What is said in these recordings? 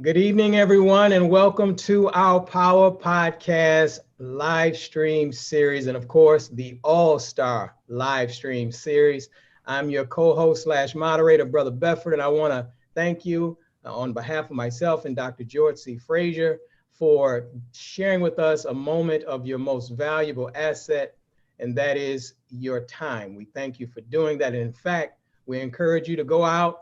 Good evening, everyone, and welcome to our Power Podcast live stream series, and of course, the All-Star live stream series. I'm your co-host slash moderator, Brother Bedford, and I want to thank you on behalf of myself and Dr. George C. Fraser for sharing with us a moment of your most valuable asset, and that is your time. We thank you for doing that. And in fact, we encourage you to go out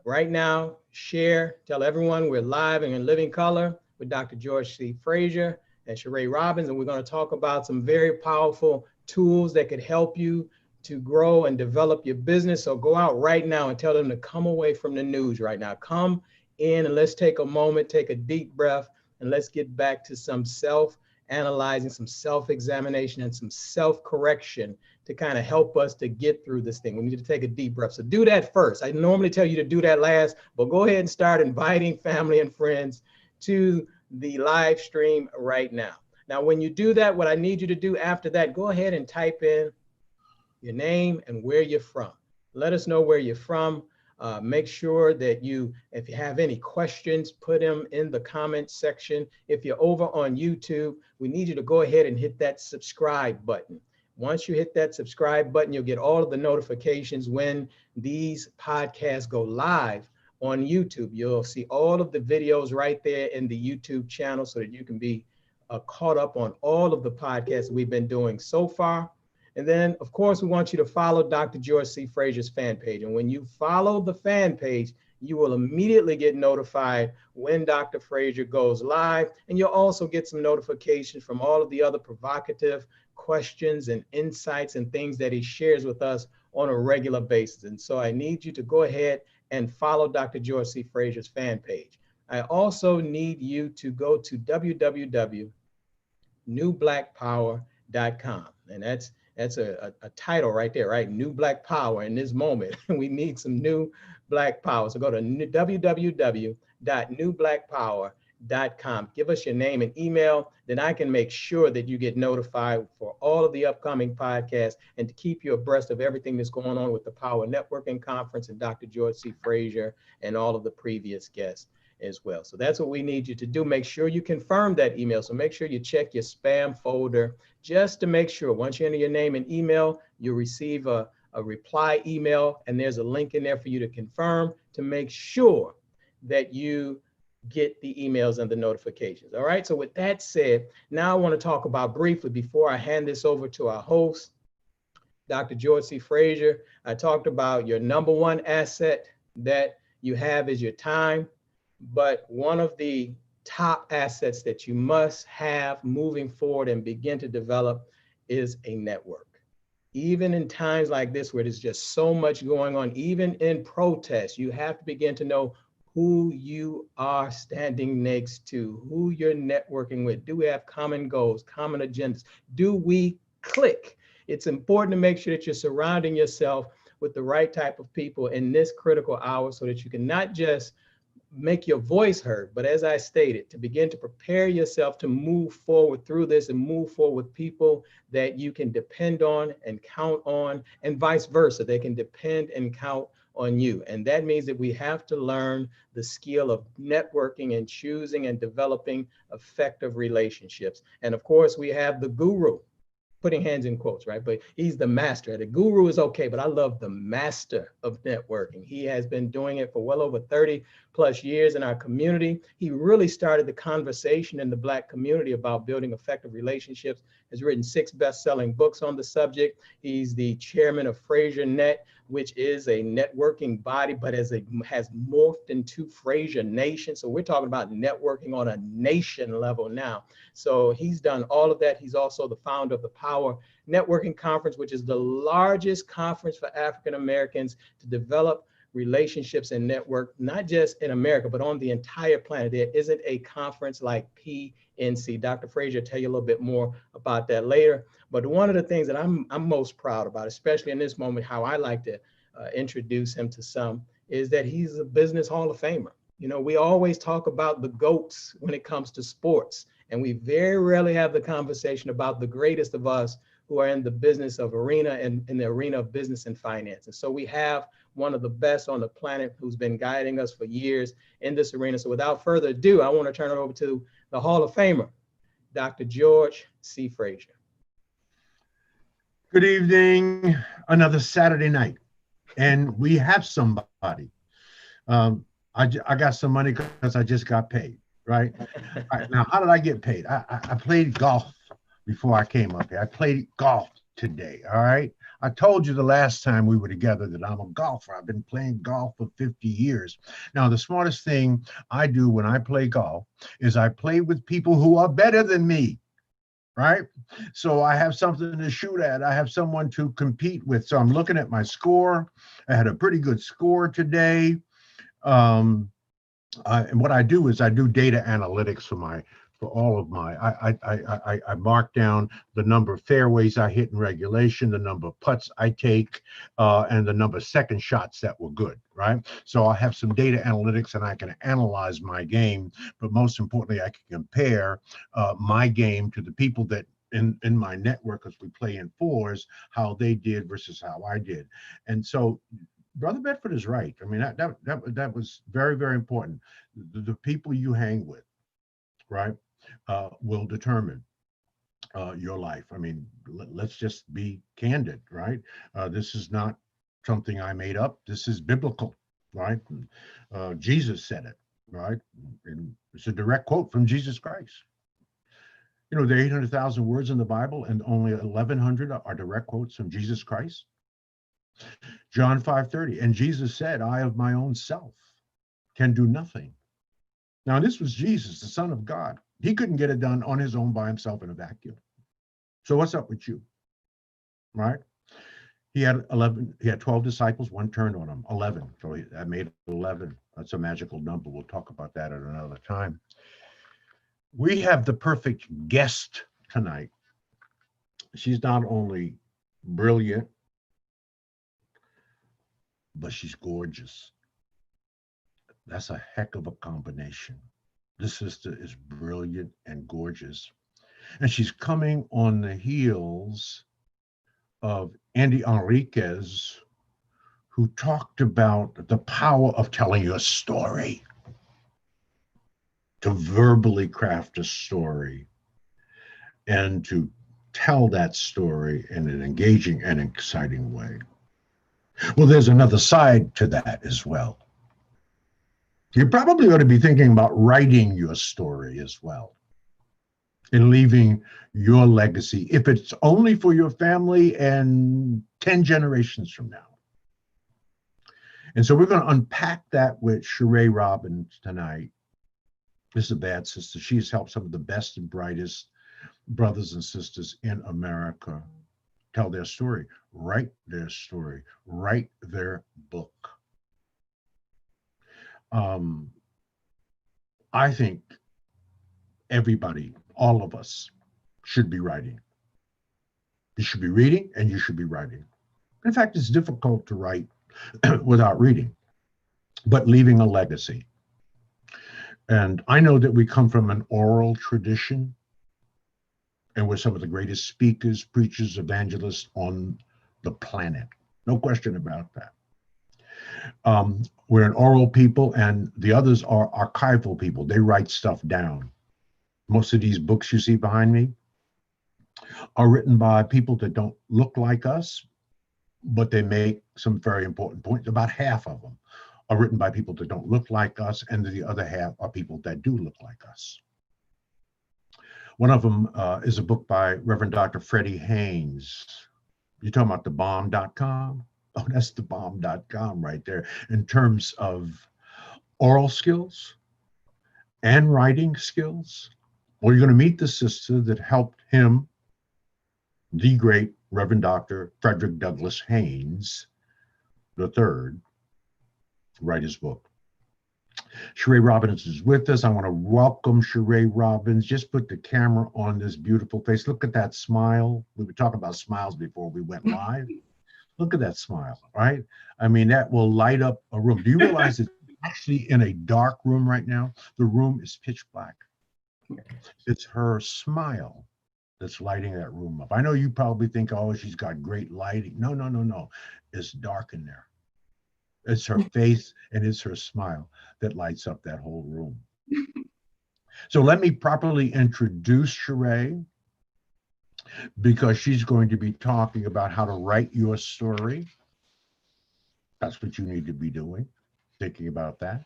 right now, share, tell everyone we're live and in living color with Dr. George C. Fraser and Sharai Robbins, and we're going to talk about some very powerful tools that could help you to grow and develop your business. So go out right now and tell them to come away from the news right now. Come in and let's take a moment, take a deep breath, and let's get back to some self-analyzing, some self-examination, and some self-correction to kind of help us to get through this thing. We need to take a deep breath. So do that first. I normally tell you to do that last, but go ahead and start inviting family and friends to the live stream right now. Now, when you do that, what I need you to do after that, go ahead and type in your name and where you're from. Let us know where you're from. Make sure that if you have any questions, put them in the comment section. If you're over on YouTube, we need you to go ahead and hit that subscribe button. Once you hit that subscribe button, you'll get all of the notifications when these podcasts go live on YouTube. You'll see all of the videos right there in the YouTube channel so that you can be caught up on all of the podcasts we've been doing so far. And then, of course, we want you to follow Dr. George C. Fraser's fan page. And when you follow the fan page, you will immediately get notified when Dr. Fraser goes live. And you'll also get some notifications from all of the other provocative questions and insights and things that he shares with us on a regular basis. And so I need you to go ahead and follow Dr. George C. Fraser's fan page. I also need you to go to www.newblackpower.com. And that's a title right there, right? New Black Power in this moment. We need some new Black power. So go to www.newblackpower.com. Give us your name and email. Then I can make sure that you get notified for all of the upcoming podcasts and to keep you abreast of everything that's going on with the Power Networking Conference and Dr. George C. Fraser and all of the previous guests as well. So that's what we need you to do. Make sure you confirm that email. So make sure you check your spam folder just to make sure. Once you enter your name and email, you'll receive a reply email, and there's a link in there for you to confirm to make sure that you get the emails and the notifications. All right. So with that said, now I want to talk about briefly before I hand this over to our host, Dr. George C. Fraser. I talked about your number one asset that you have is your time. But one of the top assets that you must have moving forward and begin to develop is a network. Even in times like this, where there's just so much going on, even in protests, you have to begin to know who you are standing next to, who you're networking with. Do we have common goals, common agendas? Do we click? It's important to make sure that you're surrounding yourself with the right type of people in this critical hour so that you can not just make your voice heard, but as I stated, to begin to prepare yourself to move forward through this and move forward with people that you can depend on and count on, and vice versa. They can depend and count on you. And that means that we have to learn the skill of networking and choosing and developing effective relationships. And of course, we have the guru, putting hands in quotes, right? But he's the master. The guru is okay, but I love the master of networking. He has been doing it for well over 30 plus years in our community. He really started the conversation in the Black community about building effective relationships, has written 6 best-selling books on the subject. He's the chairman of Fraser Net, which is a networking body, but has morphed into Fraser Nation. So we're talking about networking on a nation level now. So he's done all of that. He's also the founder of the Power Networking Conference, which is the largest conference for African Americans to develop relationships and network, not just in America, but on the entire planet. There isn't a conference like PNC. Dr. Fraser will tell you a little bit more about that later. But one of the things that I'm most proud about, especially in this moment, how I like to introduce him to some, is that he's a business Hall of Famer. You know, we always talk about the GOATs when it comes to sports, and we very rarely have the conversation about the greatest of us who are in the business of arena and in the arena of business and finance. And so we have one of the best on the planet who's been guiding us for years in this arena. So without further ado, I want to turn it over to the Hall of Famer, Dr. George C. Fraser. Good evening. Another Saturday night, and we have somebody. I got some money because I just got paid, right? All right. Now, how did I get paid? I played golf before I came up here. I played golf today, all right? I told you the last time we were together that I'm a golfer. I've been playing golf for 50 years. Now, the smartest thing I do when I play golf is I play with people who are better than me, right? So I have something to shoot at. I have someone to compete with. So I'm looking at my score. I had a pretty good score today. And what I do is I do data analytics for all of my. I mark down the number of fairways I hit in regulation, the number of putts I take, and the number of second shots that were good, right? So I have some data analytics and I can analyze my game, but most importantly, I can compare my game to the people that in my network, as we play in fours, how they did versus how I did. And so Brother Bedford is right. I mean, that was very, very important. The people you hang with, right, will determine your life. I mean, let's just be candid, right? This is not something I made up. This is biblical, right? Jesus said it, right? And it's a direct quote from Jesus Christ. You know, there are 800,000 words in the Bible, and only 1,100 are direct quotes from Jesus Christ. John 5:30, and Jesus said, I of my own self can do nothing. Now, this was Jesus, the Son of God. He couldn't get it done on his own by himself in a vacuum. So what's up with you, right? He had 12 disciples, one turned on him, 11. So that made 11. That's a magical number. We'll talk about that at another time. We have the perfect guest tonight. She's not only brilliant, but she's gorgeous. That's a heck of a combination. This sister is brilliant and gorgeous. And she's coming on the heels of Andy Enriquez, who talked about the power of telling your story, to verbally craft a story and to tell that story in an engaging and exciting way. Well, there's another side to that as well. You probably ought to be thinking about writing your story as well and leaving your legacy, if it's only for your family and 10 generations from now. And so we're going to unpack that with Sharai Robbin tonight. This is a bad sister. She's helped some of the best and brightest brothers and sisters in America tell their story, write their story, write their book. I think everybody, all of us, should be writing. You should be reading and you should be writing. In fact, it's difficult to write without reading, but leaving a legacy. And I know that we come from an oral tradition, and we're some of the greatest speakers, preachers, evangelists on the planet. No question about that. We're an oral people, and the others are archival people. They write stuff down. Most of these books you see behind me are written by people that don't look like us, but they make some very important points. About half of them are written by people that don't look like us, and the other half are people that do look like us. One of them is a book by Reverend Dr. Freddie Haynes. You're talking about thebomb.com? Oh, that's thebomb.com right there. In terms of oral skills and writing skills, well, you're going to meet the sister that helped him, the great Reverend Dr. Frederick Douglass Haynes III, write his book. Sharai Robbins is with us. I want to welcome Sharai Robbins. Just put the camera on this beautiful face. Look at that smile. We were talking about smiles before we went live. Look at that smile, right? I mean, that will light up a room. Do you realize it's actually in a dark room right now? The room is pitch black. It's her smile that's lighting that room up. I know you probably think, oh, she's got great lighting. No, no, no, no. It's dark in there. It's her face and it's her smile that lights up that whole room. So let me properly introduce Sharai, because she's going to be talking about how to write your story. That's what you need to be doing, thinking about that.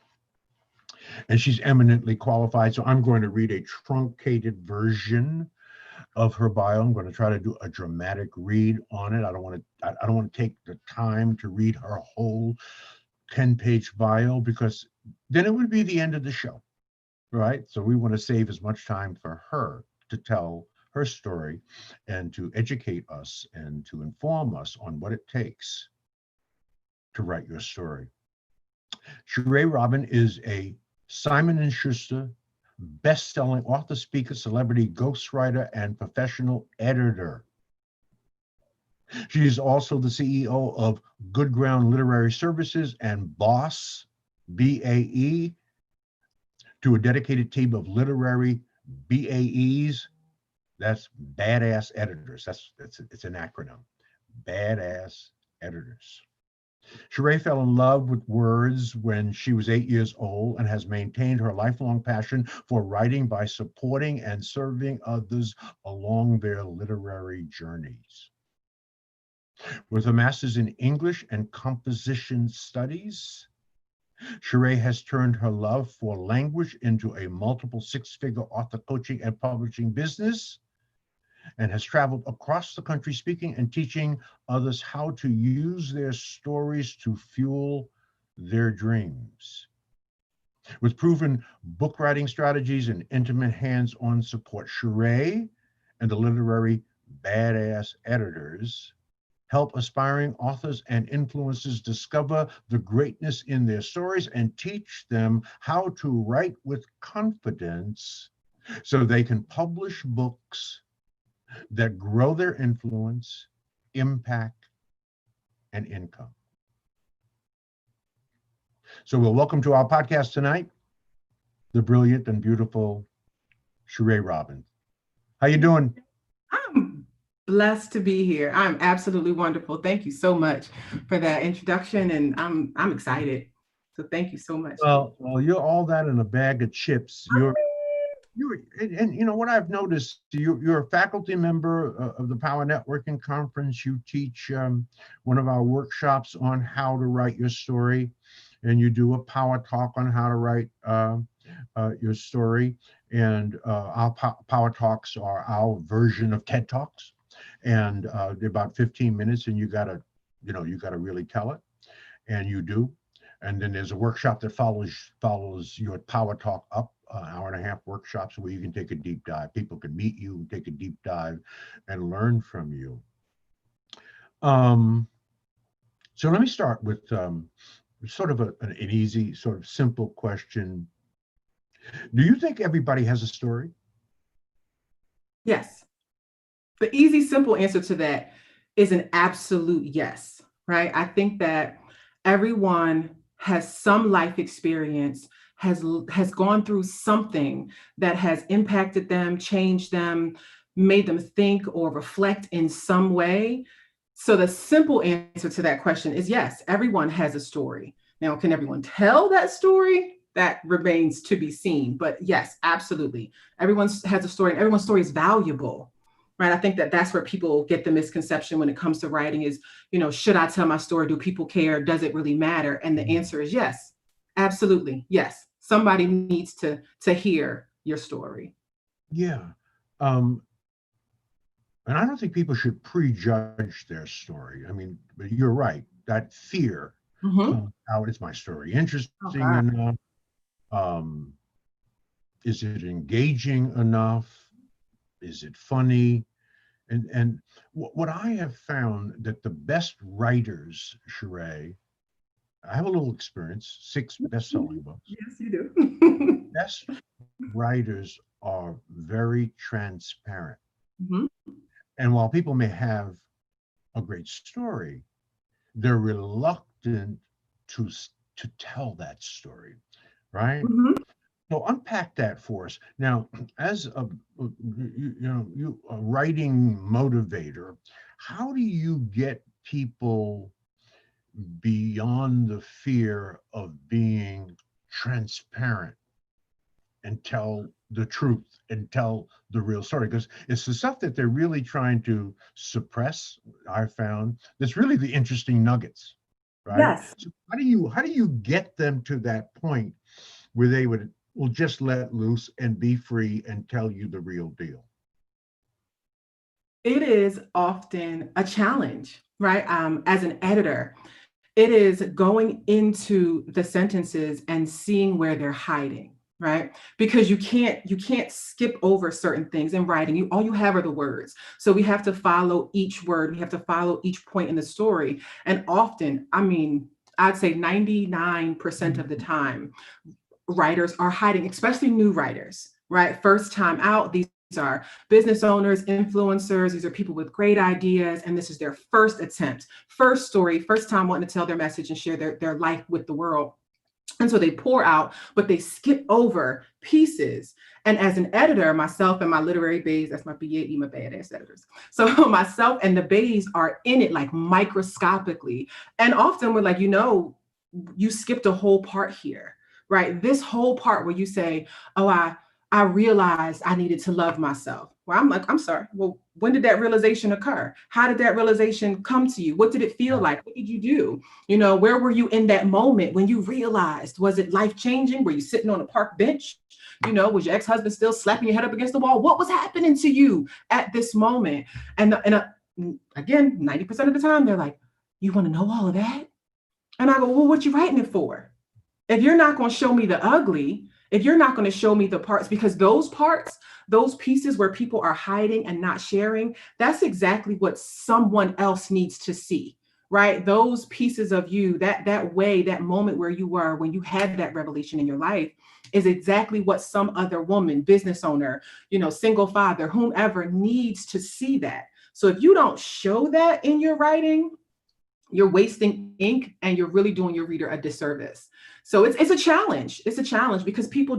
And she's eminently qualified. So I'm going to read a truncated version of her bio. I'm going to try to do a dramatic read on it. I don't want to take the time to read her whole 10-page bio, because then it would be the end of the show, right? So we want to save as much time for her to tell her story and to educate us and to inform us on what it takes to write your story. Sharai Robbin is a Simon & Schuster best-selling author, speaker, celebrity, ghostwriter, and professional editor. She is also the CEO of Good Ground Literary Services and boss, BAE, to a dedicated team of literary BAEs. That's badass editors. It's an acronym. Badass editors. Sharai fell in love with words when she was 8 years old and has maintained her lifelong passion for writing by supporting and serving others along their literary journeys. With a master's in English and composition studies, Sharai has turned her love for language into a multiple six-figure author coaching and publishing business, and has traveled across the country speaking and teaching others how to use their stories to fuel their dreams. With proven book writing strategies and intimate hands-on support, Sharai and the literary badass editors help aspiring authors and influencers discover the greatness in their stories and teach them how to write with confidence so they can publish books that grow their influence, impact, and income. So we'll welcome to our podcast tonight the brilliant and beautiful Sharai Robbin. How you doing? I'm blessed to be here. I'm absolutely wonderful. Thank you so much for that introduction, and I'm excited. So thank you so much. Well, you're all that in a bag of chips. You're and you know what I've noticed. You're a faculty member of the Power Networking Conference. You teach one of our workshops on how to write your story, and you do a power talk on how to write your story. And our power talks are our version of TED Talks, and they're about 15 minutes, and you gotta really tell it, and you do. And then there's a workshop that follows your power talk up, an hour and a half workshops where you can take a deep dive. People can meet you, take a deep dive, and learn from you. So let me start with sort of an easy, sort of simple question. Do you think everybody has a story? Yes. The easy, simple answer to that is an absolute yes, right? I think that everyone has some life experience, has gone through something that has impacted them, changed them, made them think or reflect in some way. So the simple answer to that question is yes, everyone has a story. Now, can everyone tell that story? That remains to be seen. But yes, absolutely. Everyone has a story, and everyone's story is valuable, right? I think that that's where people get the misconception when it comes to writing is, should I tell my story? Do people care? Does it really matter? And the answer is yes, absolutely. Yes. Somebody needs to hear your story. Yeah. And I don't think people should prejudge their story. I mean, but you're right. That fear comes out. Is my story interesting enough? Um, is it engaging enough? Is it funny? And what I have found that the best writers, Sharai, I have a little experience, 6 best-selling books. Yes, you do. Best writers are very transparent. Mhm. And while people may have a great story, they're reluctant to to tell that story, right? Mhm. So unpack that for us. Now, as a writing motivator, how do you get people beyond the fear of being transparent and tell the truth and tell the real story? Because it's the stuff that they're really trying to suppress, I found, that's really the interesting nuggets, right? Yes. So how do you get them to that point where they will just let loose and be free and tell you the real deal? It is often a challenge, right? As an editor, it is going into the sentences and seeing where they're hiding, right? Because you can't skip over certain things in writing. All you have are the words. So we have to follow each word. We have to follow each point in the story. And often, I mean, I'd say 99% of the time, writers are hiding, especially new writers, right? First time out, these are business owners, influencers, these are people with great ideas, and this is their first attempt, first story, first time wanting to tell their message and share their life with the world. And so they pour out, but they skip over pieces. And as an editor, myself and my literary bays, that's my BAE, my badass editors. So myself and the bays are in it like microscopically. And often we're like, you skipped a whole part here, right? This whole part where you say, oh, I realized I needed to love myself. Well, I'm like, I'm sorry. Well, when did that realization occur? How did that realization come to you? What did it feel Yeah. like? What did you do? Where were you in that moment when you realized? Was it life changing? Were you sitting on a park bench? Was your ex-husband still slapping your head up against the wall? What was happening to you at this moment? And again, 90% of the time, they're like, you want to know all of that? And I go, well, what you writing it for? If you're not going to show me the ugly, if you're not going to show me the parts, because those parts, those pieces where people are hiding and not sharing, that's exactly what someone else needs to see, right? Those pieces of you, that way, that moment where you were when you had that revelation in your life is exactly what some other woman, business owner, single father, whomever needs to see that. So if you don't show that in your writing, you're wasting ink and you're really doing your reader a disservice. So it's a challenge. It's a challenge because people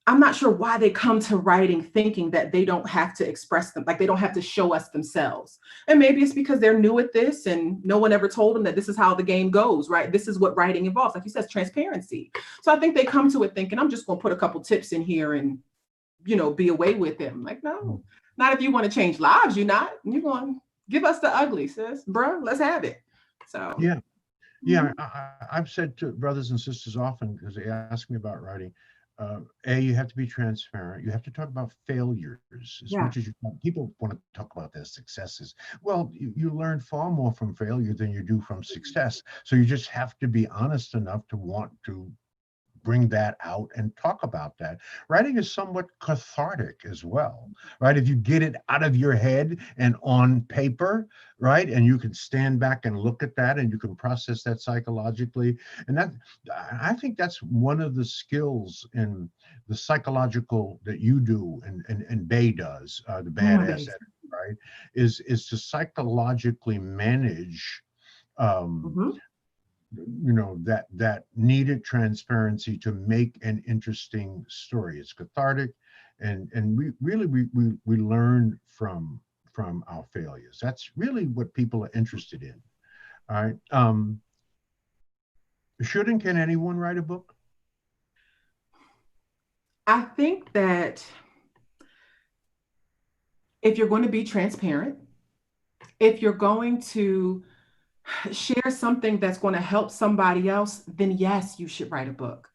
I'm not sure why they come to writing thinking that they don't have to express them, like they don't have to show us themselves. And maybe it's because they're new at this and no one ever told them that this is how the game goes, right? This is what writing involves. Like you said, transparency. So I think they come to it thinking, I'm just going to put a couple tips in here and, be away with them. Like, no, not if you want to change lives. You're not. You're going, give us the ugly, sis, bro. Let's have it. So, Yeah. Yeah, I've said to brothers and sisters often because they ask me about writing, you have to be transparent. You have to talk about failures as yeah. much as you can. People want to talk about their successes. Well, you learn far more from failure than you do from success. So you just have to be honest enough to want to bring that out and talk about that. Writing is somewhat cathartic as well, right? If you get it out of your head and on paper, right? And you can stand back and look at that and you can process that psychologically. And that, I think that's one of the skills in the psychological that you do and Bay does, the badass editor, right? Is to psychologically manage Mm-hmm. That needed transparency to make an interesting story. It's cathartic, and we really we learn from our failures. That's really what people are interested in. All right. Should and can anyone write a book? I think that if you're going to be transparent, if you're going to share something that's going to help somebody else, then yes, you should write a book.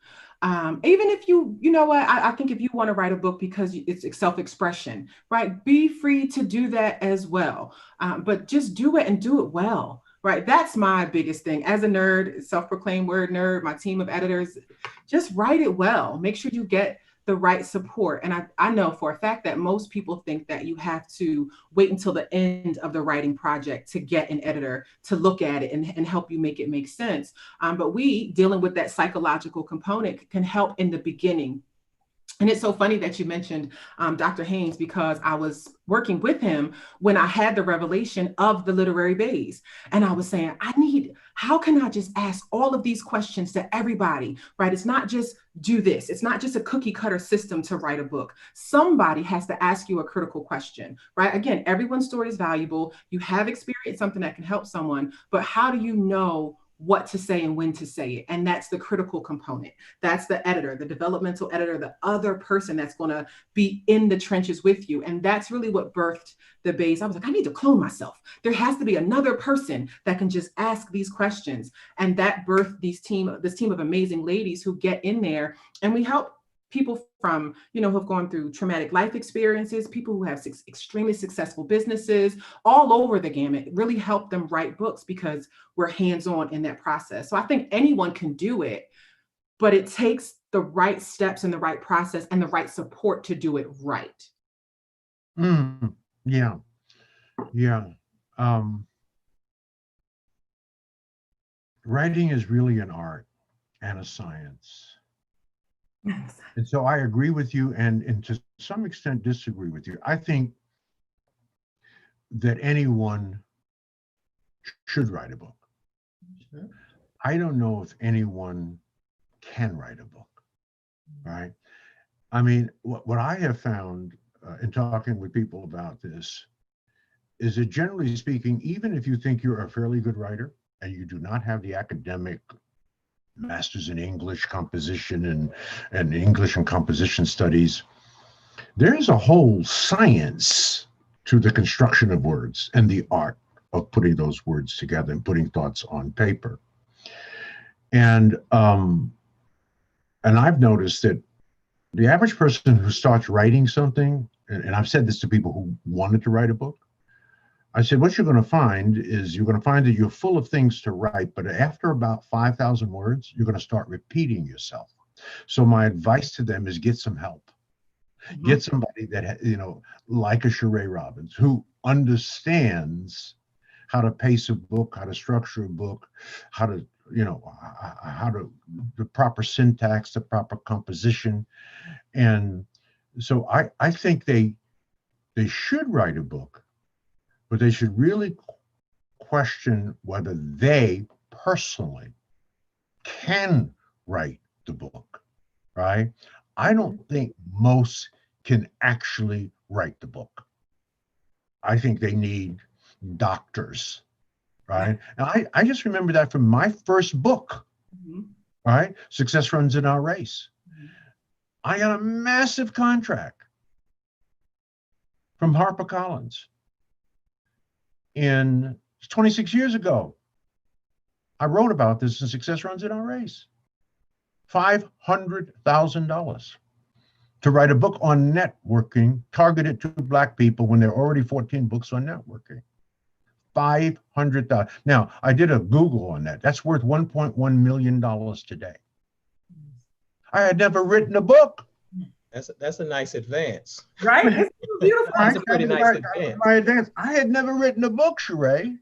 Even if you know what, I think if you want to write a book because it's self-expression, right? Be free to do that as well. But just do it and do it well, right? That's my biggest thing. As a nerd, self-proclaimed word nerd, my team of editors, just write it well. Make sure you get the right support. And I know for a fact that most people think that you have to wait until the end of the writing project to get an editor to look at it and help you make it make sense. But we, dealing with that psychological component, can help in the beginning And it's so funny that you mentioned Dr. Haynes, because I was working with him when I had the revelation of the literary bays. And I was saying, how can I just ask all of these questions to everybody, right? It's not just do this. It's not just a cookie cutter system to write a book. Somebody has to ask you a critical question, right? Again, everyone's story is valuable. You have experienced something that can help someone, but how do you know what to say and when to say it? And that's the critical component. That's the editor, the developmental editor, the other person that's going to be in the trenches with you. And that's really what birthed the base. I was like, I need to clone myself. There has to be another person that can just ask these questions. And that birthed this team of amazing ladies who get in there, and we help people from, who have gone through traumatic life experiences, people who have extremely successful businesses, all over the gamut, really help them write books because we're hands-on in that process. So I think anyone can do it, but it takes the right steps and the right process and the right support to do it right. Yeah. Yeah. Writing is really an art and a science. And so I agree with you, and to some extent disagree with you. I think that anyone should write a book. Sure. I don't know if anyone can write a book, right? I mean, what I have found in talking with people about this is that, generally speaking, even if you think you're a fairly good writer and you do not have the academic masters in English composition and English and composition studies, there's a whole science to the construction of words and the art of putting those words together and putting thoughts on paper. And I've noticed that the average person who starts writing something, and I've said this to people who wanted to write a book, I said, what you're going to find is you're going to find that you're full of things to write, but after about 5,000 words, you're going to start repeating yourself. So my advice to them is get some help. Mm-hmm. Get somebody that, like a Sharai Robbins, who understands how to pace a book, how to structure a book, how to, the proper syntax, the proper composition. And so I think they should write a book, but they should really question whether they personally can write the book, right? I don't think most can actually write the book. I think they need doctors, right? And I just remember that from my first book, right? Success Runs in Our Race. I got a massive contract from HarperCollins. In 26 years ago, I wrote about this in Success Runs in Our Race. $500,000 to write a book on networking targeted to Black people when there are already 14 books on networking. $500,000. Now, I did a Google on that. That's worth $1.1 million today. I had never written a book. That's a nice advance. Right? It's beautiful. That's a pretty nice advance. My advance. I had never written a book, Sharai.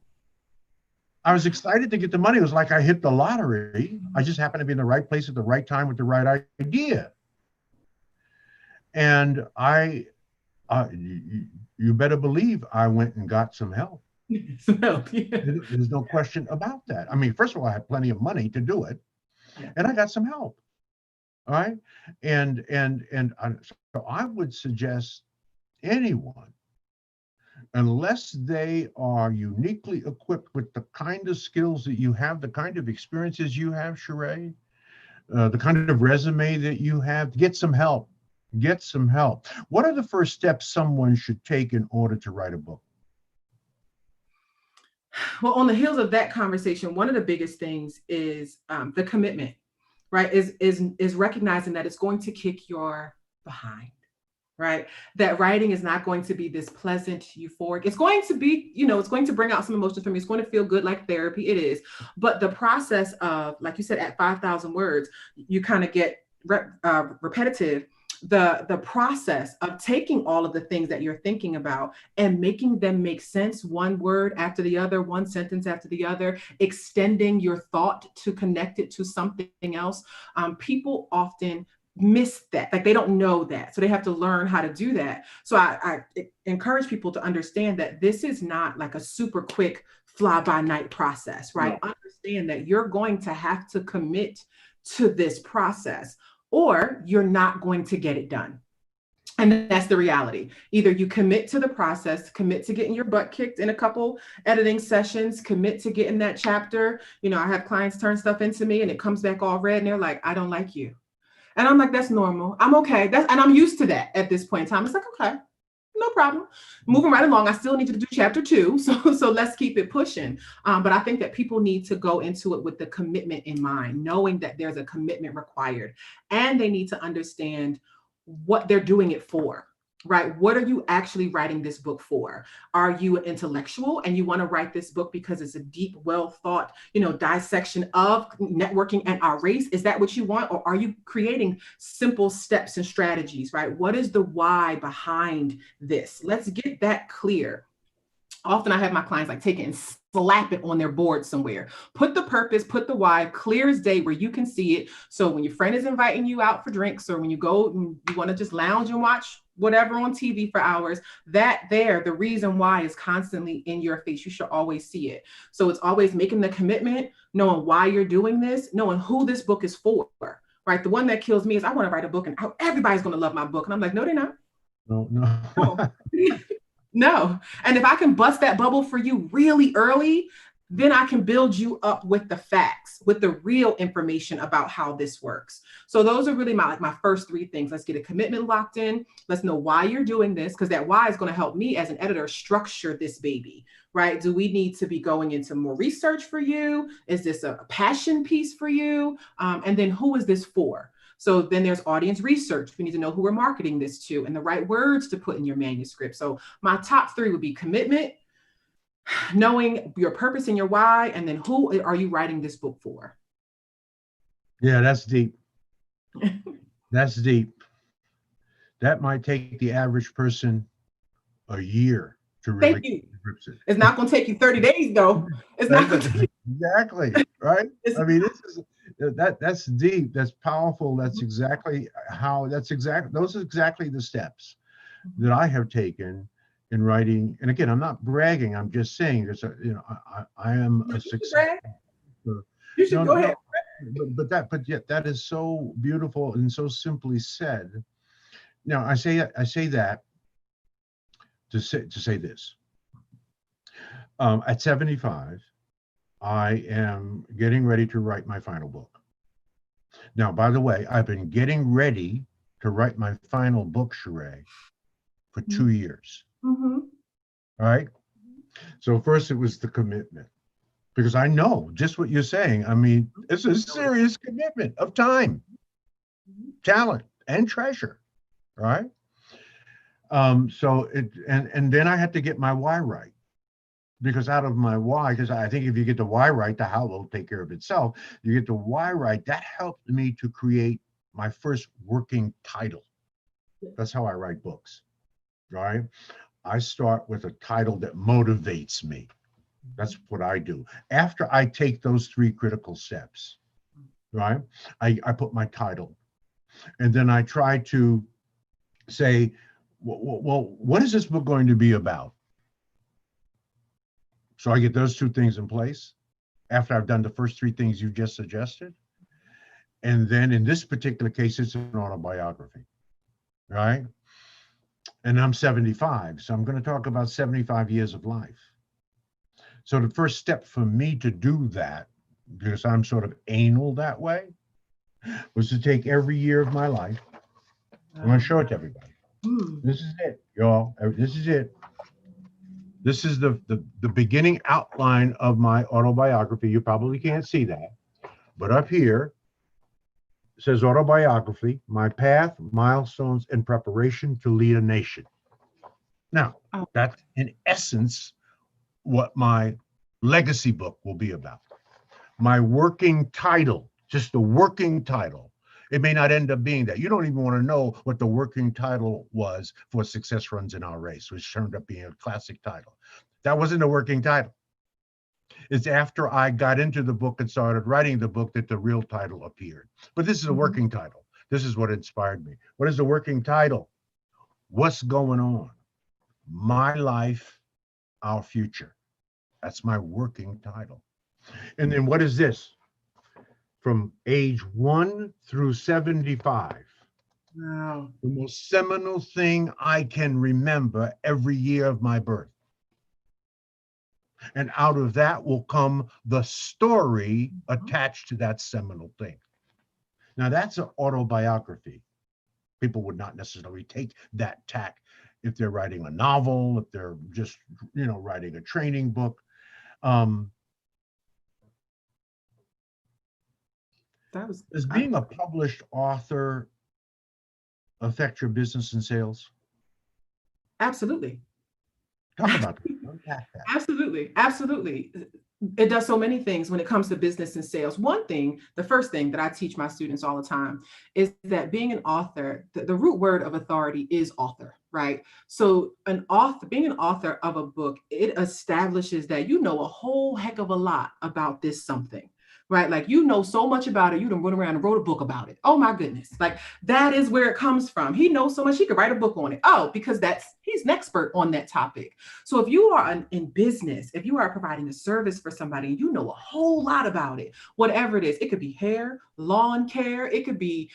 I was excited to get the money. It was like I hit the lottery. I just happened to be in the right place at the right time with the right idea. And you better believe I went and got some help. There's no question about that. I mean, first of all, I had plenty of money to do it, and I got some help. All right. And so I would suggest anyone, unless they are uniquely equipped with the kind of skills that you have, the kind of experiences you have, Sharai, the kind of resume that you have, get some help. Get some help. What are the first steps someone should take in order to write a book? Well, on the heels of that conversation, one of the biggest things is the commitment. Right, is recognizing that it's going to kick your behind, right? That writing is not going to be this pleasant, euphoric. It's going to be, it's going to bring out some emotions from you. It's going to feel good like therapy. It is. But the process of, like you said, at 5,000 words, you kind of get repetitive. The process of taking all of the things that you're thinking about and making them make sense, one word after the other, one sentence after the other, extending your thought to connect it to something else. People often miss that. Like they don't know that. So they have to learn how to do that. So I encourage people to understand that this is not like a super quick fly by night process, right? No. Understand that you're going to have to commit to this process or you're not going to get it done. And that's the reality. Either you commit to the process, commit to getting your butt kicked in a couple editing sessions, commit to getting that chapter. You know, I have clients turn stuff into me and it comes back all red and they're like, I don't like you. And I'm like, that's normal. I'm okay. And I'm used to that at this point in time. It's like, okay, no problem. Moving right along. I still need you to do chapter 2. So let's keep it pushing. But I think that people need to go into it with the commitment in mind, knowing that there's a commitment required. And they need to understand what they're doing it for, right? What are you actually writing this book for? Are you an intellectual and you want to write this book because it's a deep, well thought, dissection of networking and our race? Is that what you want? Or are you creating simple steps and strategies, right? What is the why behind this? Let's get that clear. Often I have my clients like take it and slap it on their board somewhere. Put the purpose, put the why, clear as day where you can see it. So when your friend is inviting you out for drinks or when you go and you want to just lounge and watch whatever on TV for hours, the reason why is constantly in your face. You should always see it. So it's always making the commitment, knowing why you're doing this, knowing who this book is for, right? The one that kills me is I want to write a book and everybody's going to love my book. And I'm like, no, they're not. No. No. And if I can bust that bubble for you really early, then I can build you up with the facts, with the real information about how this works. So those are really my first 3 things. Let's get a commitment locked in. Let's know why you're doing this, because that why is going to help me as an editor structure this baby, right? Do we need to be going into more research for you? Is this a passion piece for you? And then who is this for? So then there's audience research. We need to know who we're marketing this to and the right words to put in your manuscript. So my top 3 would be commitment, knowing your purpose and your why, and then who are you writing this book for? Yeah, that's deep. That's deep. That might take the average person a year to really. Thank you. It's not going to take you 30 days though. It's not going to. Exactly. Right. I mean, that's deep. That's powerful. That's exactly those are exactly the steps that I have taken in writing. And again, I'm not bragging. I'm just saying I am a success. You should go ahead. But yet that is so beautiful and so simply said. Now I say that to say this. At 75, I am getting ready to write my final book. Now, by the way, I've been getting ready to write my final book, Sharai, for 2 years. Mm-hmm. All right. So first it was the commitment, because I know just what you're saying. I mean, it's a serious commitment of time, talent, and treasure. Right. So then I had to get my why right. Because out of my why, because I think if you get the why right, the how will take care of itself. You get the why right, that helped me to create my first working title. That's how I write books, right? I start with a title that motivates me. That's what I do. After I take those 3 critical steps, right? I put my title. And then I try to say, well, what is this book going to be about? So I get those 2 things in place after I've done the first 3 things you just suggested. And then in this particular case, it's an autobiography, right? And I'm 75, so I'm going to talk about 75 years of life. So the first step for me to do that, because I'm sort of anal that way, was to take every year of my life. I'm going to show it to everybody. This is it, y'all. This is it. This is the beginning outline of my autobiography. You probably can't see that, but up here it says autobiography, my path, milestones, and preparation to lead a nation. Now, that's in essence what my legacy book will be about. My working title, just the working title. It may not end up being that. You don't even want to know what the working title was for Success Runs in Our Race, which turned up being a classic title. That wasn't a working title. It's after I got into the book and started writing the book that the real title appeared. But this is a working title. This is what inspired me. What is the working title? What's Going On? My Life, Our Future. That's my working title. And then what is this? From age 1 through 75. Wow. The most seminal thing I can remember every year of my birth. And out of that will come the story attached to that seminal thing. Now, that's an autobiography. People would not necessarily take that tack if they're writing a novel, if they're just, writing a training book. Does being a published author affect your business and sales? Absolutely. Talk about that. Unpack that. Absolutely. It does so many things when it comes to business and sales. One thing, the first thing that I teach my students all the time is that being an author, the root word of authority is author, right? So being an author of a book, it establishes that you know a whole heck of a lot about this something. Right? Like, you know so much about it. You done run around and wrote a book about it. Oh my goodness. Like, that is where it comes from. He knows so much, he could write a book on it. Oh, because he's an expert on that topic. So if you are in business, if you are providing a service for somebody, you know a whole lot about it, whatever it is. It could be hair, lawn care. It could be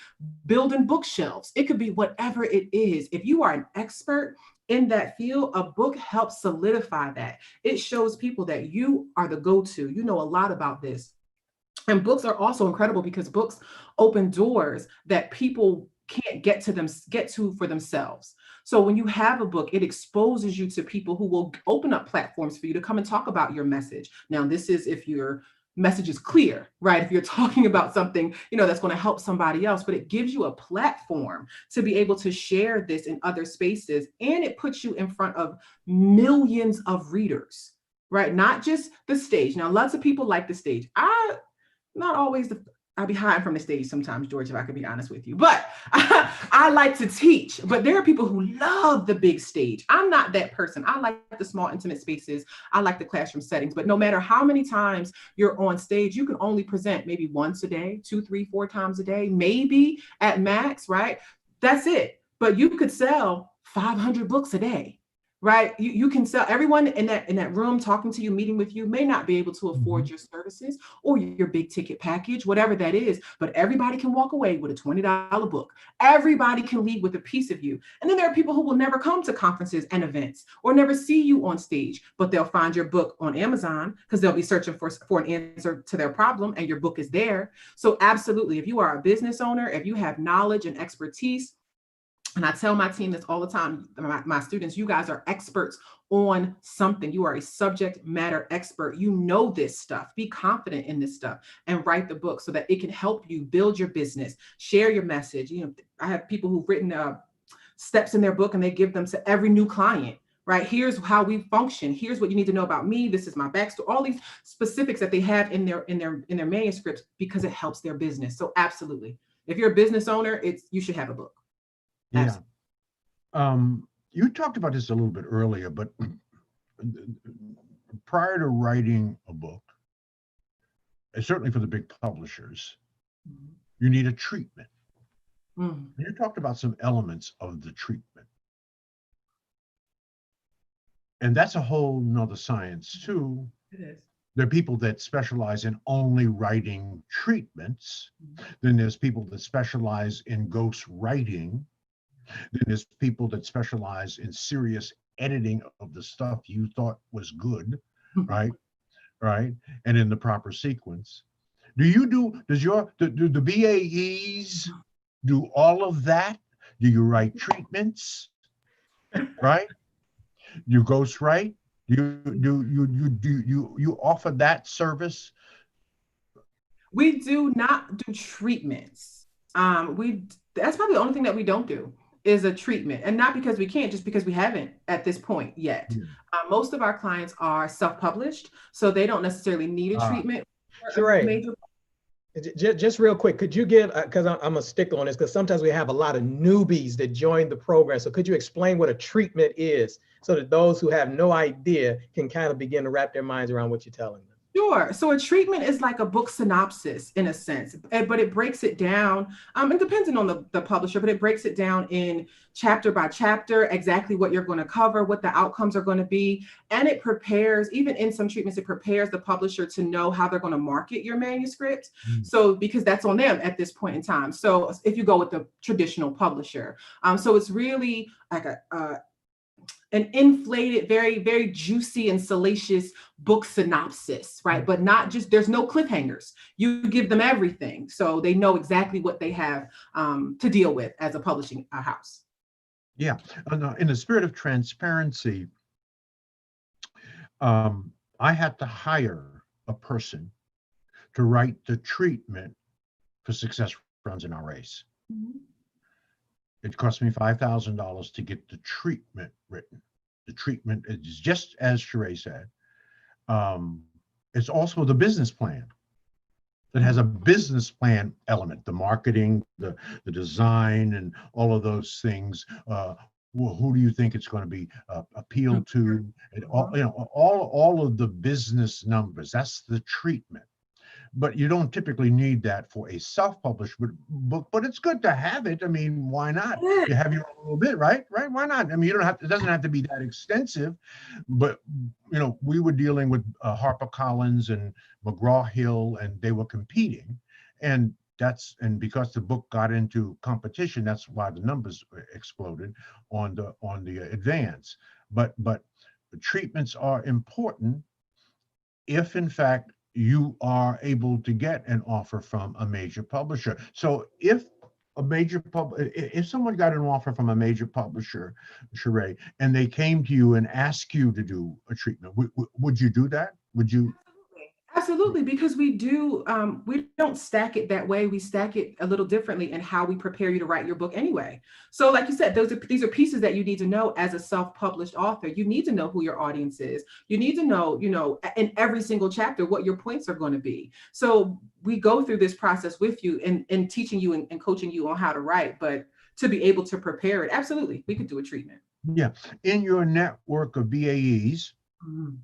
building bookshelves. It could be whatever it is. If you are an expert in that field, a book helps solidify that. It shows people that you are the go-to. You know a lot about this. And books are also incredible because books open doors that people can't get to for themselves. So when you have a book, it exposes you to people who will open up platforms for you to come and talk about your message. Now, this is if your message is clear, right? If you're talking about something, that's going to help somebody else, but it gives you a platform to be able to share this in other spaces. And it puts you in front of millions of readers, right? Not just the stage. Now, lots of people like the stage. Not always I'll be hiding from the stage sometimes, George, if I could be honest with you. But I like to teach. But there are people who love the big stage. I'm not that person. I like the small, intimate spaces. I like the classroom settings. But no matter how many times you're on stage, you can only present maybe once a day, 2, 3, 4 times a day, maybe at max, right? That's it. But you could sell 500 books a day. Right? You can sell. Everyone in that room talking to you, meeting with you, may not be able to afford your services or your big ticket package, whatever that is, but everybody can walk away with a $20 book. Everybody can leave with a piece of you. And then there are people who will never come to conferences and events or never see you on stage, but they'll find your book on Amazon because they'll be searching for an answer to their problem and your book is there. So absolutely, if you are a business owner, if you have knowledge and expertise, and I tell my team this all the time, my students, you guys are experts on something. You are a subject matter expert. You know this stuff. Be confident in this stuff and write the book so that it can help you build your business, share your message. I have people who've written steps in their book and they give them to every new client. Right? Here's how we function. Here's what you need to know about me. This is my backstory. All these specifics that they have in their manuscripts because it helps their business. So absolutely, if you're a business owner, you should have a book. Yeah. You talked about this a little bit earlier, but prior to writing a book, and certainly for the big publishers, you need a treatment. You talked about some elements of the treatment. And that's a whole nother science too. It is. There are people that specialize in only writing treatments. Then there's people that specialize in ghost writing. Then there's people that specialize in serious editing of the stuff you thought was good, right? Right. And in the proper sequence. Does the BAEs do all of that? Do you write treatments? Right? You ghost write? You offer that service? We do not do treatments. That's probably the only thing that we don't do is a treatment, and not because we can't, just because we haven't at this point yet. Most of our clients are self-published, so they don't necessarily need a treatment. Sharai, just real quick, could you give, because I'm gonna stick on this, because sometimes we have a lot of newbies that join the program. So could you explain what a treatment is so that those who have no idea can kind of begin to wrap their minds around what you're telling them? Sure. So a treatment is like a book synopsis in a sense, but it breaks it down, and depending on the publisher, but it breaks it down in chapter by chapter, exactly what you're going to cover, what the outcomes are going to be. And it prepares, even in some treatments, it prepares the publisher to know how they're going to market your manuscript. Mm. So, because that's on them at this point in time. So if you go with the traditional publisher, so it's really like an inflated, very, very juicy and salacious book synopsis, right? But not just, there's no cliffhangers. You give them everything. So they know exactly what they have to deal with as a publishing house. Yeah. In the spirit of transparency, I had to hire a person to write the treatment for Success Runs in Our Race. Mm-hmm. It cost me $5,000 to get the treatment written. The treatment is just as Sharai said. It's also the business plan. It has a business plan element, the marketing, the design, and all of those things. Well, who do you think it's going to be appealed to? And all of the business numbers. That's the treatment. But you don't typically need that for a self-published book, but it's good to have it. I mean, why not? You have your own little bit, right? Right? Why not? I mean, you don't have. It doesn't have to be that extensive. But we were dealing with HarperCollins and McGraw-Hill, and they were competing, and because the book got into competition, that's why the numbers exploded on the advance. But the treatments are important if, in fact, you are able to get an offer from a major publisher. So if someone got an offer from a major publisher, Sharai, and they came to you and asked you to do a treatment, would you do that? Would you? Absolutely, because we don't stack it that way. We stack it a little differently in how we prepare you to write your book anyway. So like you said, these are pieces that you need to know as a self-published author. You need to know who your audience is. You need to know, in every single chapter, what your points are going to be. So we go through this process with you and teaching you and coaching you on how to write, but to be able to prepare it, absolutely, we could do a treatment. Yeah. In your network of BAEs, Mm-hmm.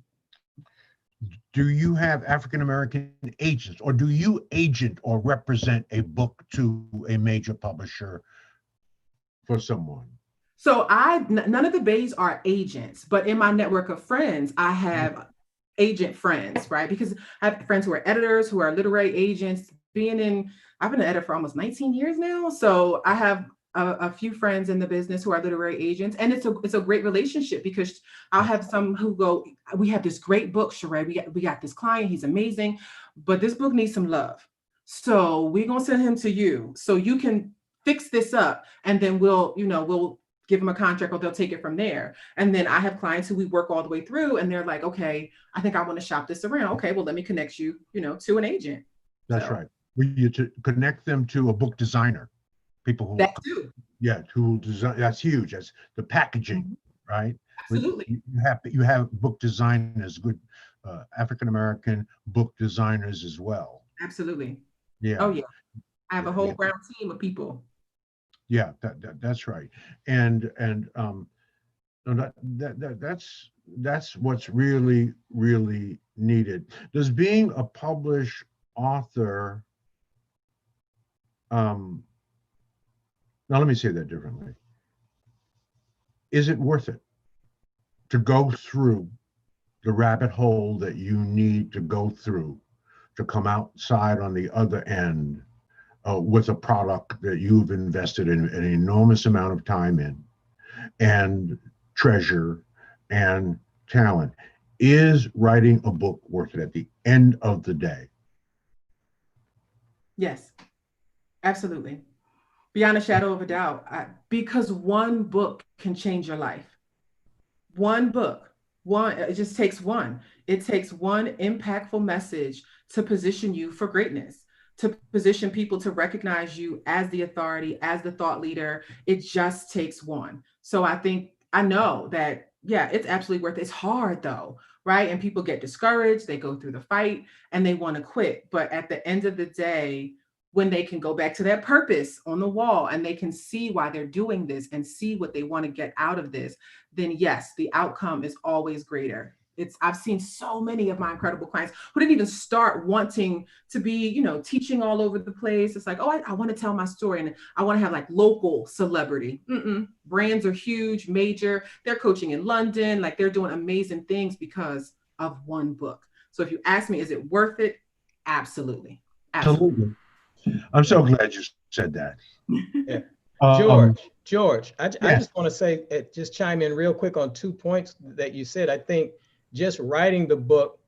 do you have African American agents, or do you agent or represent a book to a major publisher for someone? So none of the bays are agents, but in my network of friends, I have agent friends, right? Because I have friends who are editors, who are literary agents. I've been an editor for almost 19 years now. So I have a few friends in the business who are literary agents, and it's a great relationship, because I'll have some who go, we have this great book, Sharai, we got this client, he's amazing, but this book needs some love. So we're gonna send him to you so you can fix this up, and then we'll give them a contract, or they'll take it from there. And then I have clients who we work all the way through, and they're like, okay, I think I want to shop this around. Okay, well, let me connect you, to an agent. That's right. You to connect them to a book designer, people who who design. That's huge. That's the packaging, right? Absolutely. You have book designers, good African American book designers as well. Absolutely. Yeah. Oh yeah. I have a whole ground team of people. Yeah, that's right. And that's what's really, really needed. Does being a published author, now let me say that differently. Is it worth it to go through the rabbit hole that you need to go through to come outside on the other end with a product that you've invested in an enormous amount of time in, and treasure and talent? Is writing a book worth it at the end of the day? Yes, absolutely. Beyond a shadow of a doubt, because one book can change your life. One book, it just takes one. It takes one impactful message to position you for greatness, to position people to recognize you as the authority, as the thought leader. It just takes one. So I know that, yeah, it's absolutely worth it. It's hard though, right? And people get discouraged, they go through the fight and they want to quit. But at the end of the day, when they can go back to their purpose on the wall and they can see why they're doing this and see what they want to get out of this, then yes, the outcome is always greater. I've seen so many of my incredible clients who didn't even start wanting to be, teaching all over the place. It's like, oh, I want to tell my story and I want to have like local celebrity. Brands are huge, major. They're coaching in London. Like they're doing amazing things because of one book. So if you ask me, is it worth it? Absolutely. Absolutely. I'm so glad you said that. Yeah. George, I yeah. just want to say, just chime in real quick on 2 points that you said. I think just writing the book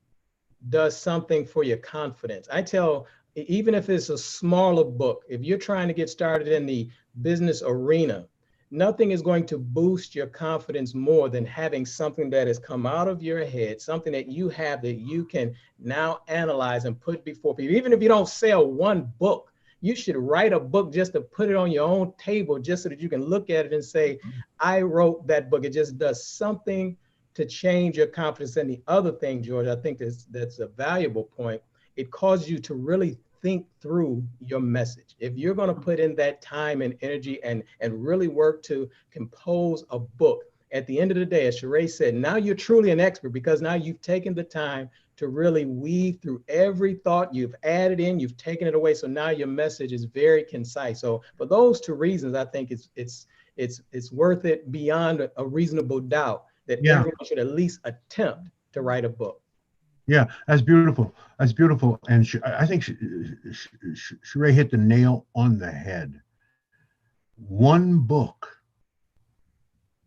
does something for your confidence. I tell, even if it's a smaller book, if you're trying to get started in the business arena, nothing is going to boost your confidence more than having something that has come out of your head, something that you have that you can now analyze and put before people. Even if you don't sell one book, you should write a book just to put it on your own table, just so that you can look at it and say, I wrote that book. It just does something to change your confidence. And the other thing, George, I think that's a valuable point. It causes you to really think through your message. If you're going to put in that time and energy and really work to compose a book, at the end of the day, as Sharai said, now you're truly an expert, because now you've taken the time to really weave through every thought, you've added in, you've taken it away. So now your message is very concise. So for those 2 reasons, I think it's worth it beyond a reasonable doubt that everyone should at least attempt to write a book. Yeah, that's beautiful. That's beautiful. And I think Sharai hit the nail on the head. One book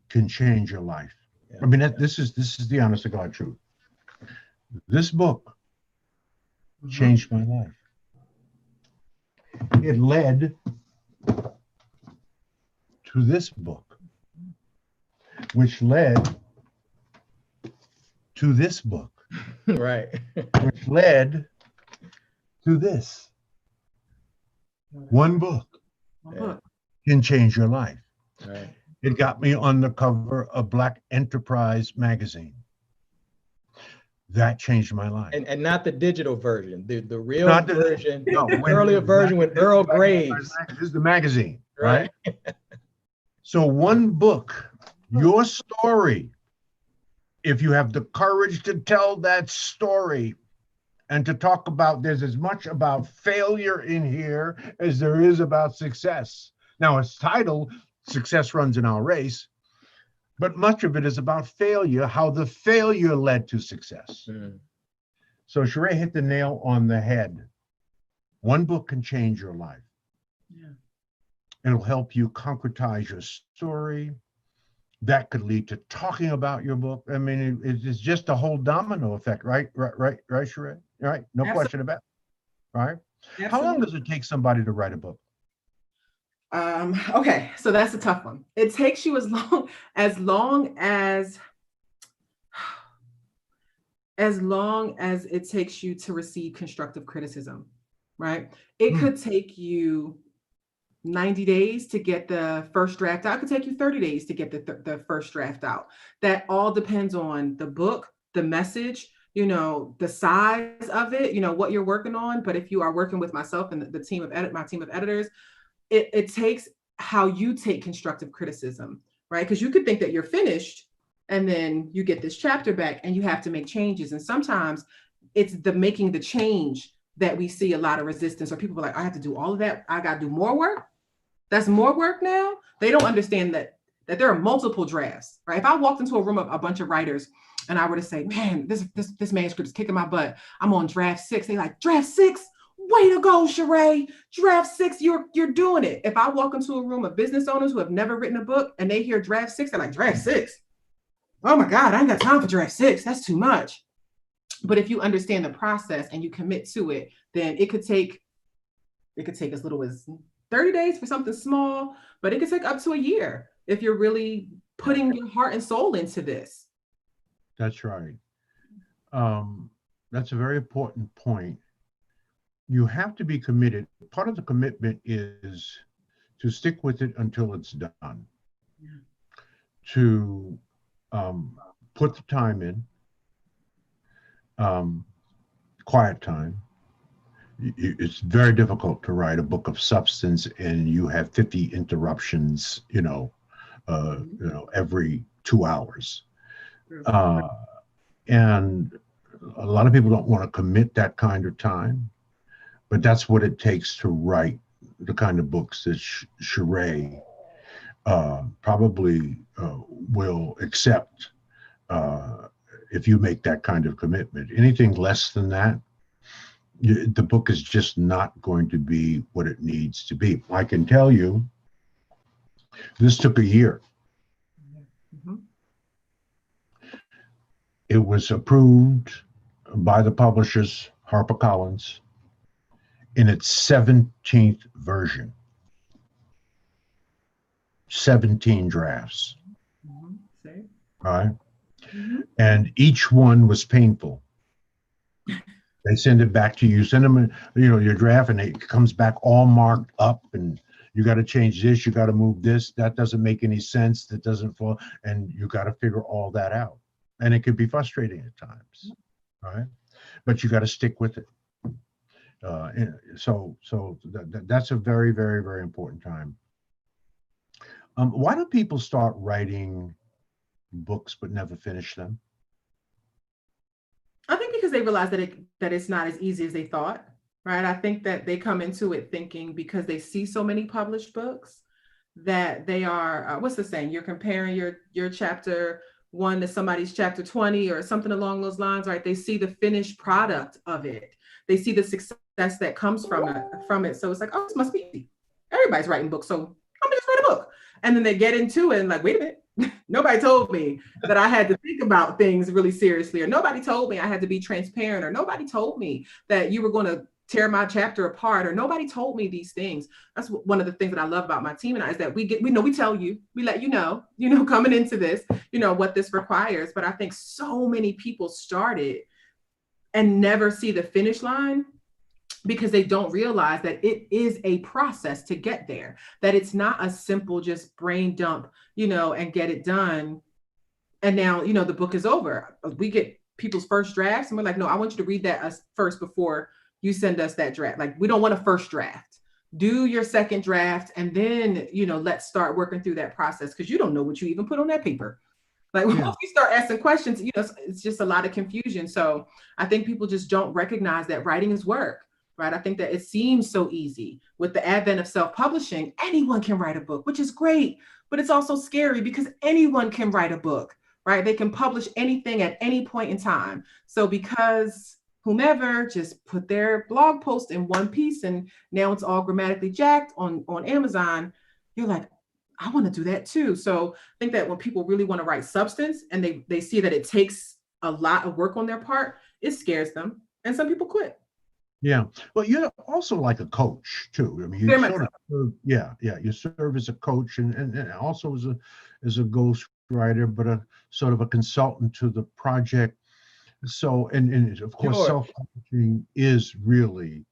can change your life. Yeah. I mean, this is the honest to God truth. This book changed my life. It led to this book, which led to this book. Right. Which led to this. One book can change your life. Right. It got me on the cover of Black Enterprise magazine. That changed my life. And not the digital version, the real version, no, the earlier version with Earl Graves. This is the magazine, right? So one book, your story, if you have the courage to tell that story and to talk about, there's as much about failure in here as there is about success. Now it's titled Success Runs in Our Race, but much of it is about failure, how the failure led to success. So Sharai hit the nail on the head. One book can change your life. Yeah. It'll help you concretize your story. That could lead to talking about your book. I mean, it's just a whole domino effect, right, Sharai? Right? No Absolutely. Question about it, right? Absolutely. How long does it take somebody to write a book? Okay, so that's a tough one. It takes you as long as it takes you to receive constructive criticism, right? It could take you 90 days to get the first draft out. It could take you 30 days to get the first draft out. That all depends on the book, the message, the size of it, what you're working on. But if you are working with myself and my team of editors, it takes how you take constructive criticism, right? Because you could think that you're finished and then you get this chapter back and you have to make changes. And sometimes it's the making the change that we see a lot of resistance, or people are like, I have to do all of that. I got to do more work. That's more work now. They don't understand that there are multiple drafts, right? If I walked into a room of a bunch of writers and I were to say, man, this manuscript is kicking my butt, I'm on draft 6. They like, draft 6? Way to go, Sharai. Draft 6, you're doing it. If I walk into a room of business owners who have never written a book and they hear draft 6, they're like, draft 6? Oh my God, I ain't got time for draft 6. That's too much. But if you understand the process and you commit to it, then it could take as little as 30 days for something small, but it could take up to a year if you're really putting your heart and soul into this. That's right. That's a very important point. You have to be committed. Part of the commitment is to stick with it until it's done. Yeah. To put the time in, quiet time. It's very difficult to write a book of substance and you have 50 interruptions, every 2 hours. And a lot of people don't want to commit that kind of time, but that's what it takes to write the kind of books that Sharai probably will accept if you make that kind of commitment. Anything less than that, the book is just not going to be what it needs to be. I can tell you, this took a year. Mm-hmm. It was approved by the publishers, HarperCollins, in its 17th version. 17 drafts. Mm-hmm. Right? Mm-hmm. And each one was painful. They send it back to you, send them, your draft, and it comes back all marked up, and you got to change this, you got to move this, that doesn't make any sense, that doesn't fall, and you got to figure all that out. And it can be frustrating at times, right? But you got to stick with it. So that's a very, very, very important time. Why do people start writing books but never finish them? I think because they realize that it's not as easy as they thought, right? I think that they come into it thinking, because they see so many published books, that they are, what's the saying? You're comparing your chapter 1 to somebody's chapter 20 or something along those lines, right? They see the finished product of it. They see the success that comes from it. So it's like, oh, this must be easy. Everybody's writing books, so I'm gonna just write a book. And then they get into it and like, wait a minute. Nobody told me that I had to think about things really seriously, or nobody told me I had to be transparent, or nobody told me that you were going to tear my chapter apart, or nobody told me these things. That's one of the things that I love about my team and I, is that we tell you, we let you know, coming into this, what this requires. But I think so many people started and never see the finish line, because they don't realize that it is a process to get there, that it's not a simple just brain dump, and get it done. And now, the book is over. We get people's first drafts and we're like, no, I want you to read that first before you send us that draft. Like, we don't want a first draft. Do your second draft. And then, let's start working through that process, because you don't know what you even put on that paper. Like, once you start asking questions, it's just a lot of confusion. So I think people just don't recognize that writing is work. Right? I think that it seems so easy. With the advent of self-publishing, anyone can write a book, which is great, but it's also scary because anyone can write a book, right? They can publish anything at any point in time. So because whomever just put their blog post in one piece and now it's all grammatically jacked on Amazon, you're like, I want to do that too. So I think that when people really want to write substance and they see that it takes a lot of work on their part, it scares them. And some people quit. Yeah. Well, you're also like a coach too. I mean, you sort of serve, you serve as a coach and also as a ghost writer, but a sort of a consultant to the project. So, and of course, self-publishing is really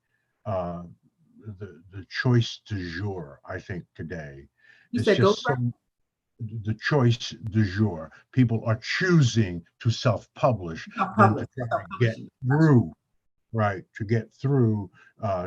the choice du jour, I think, today. You said ghost writer? The choice du jour. People are choosing to self-publish than to try to get through. Right, to get through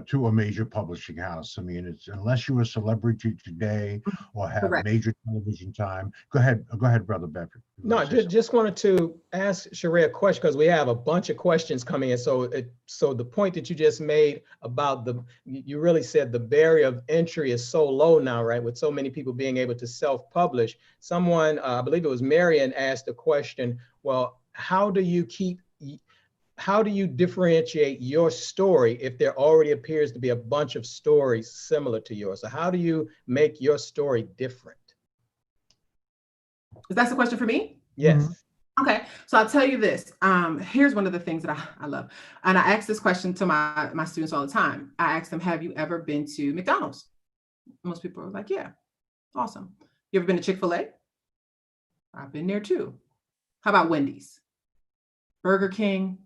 to a major publishing house. I mean, it's unless you're a celebrity today or have major television time. Go ahead, Brother Bedford. No, just wanted to ask Sharai a question, because we have a bunch of questions coming in. So the point that you just made about you really said the barrier of entry is so low now, right? With so many people being able to self-publish. Someone, I believe it was Marion, asked the question, well, how do you differentiate your story if there already appears to be a bunch of stories similar to yours? So how do you make your story different? Is that the question for me? Yes. Okay, so I'll tell you this. Here's one of the things that I love. And I ask this question to my students all the time. I ask them, have you ever been to McDonald's? Most people are like, yeah, awesome. You ever been to Chick-fil-A? I've been there too. How about Wendy's? Burger King?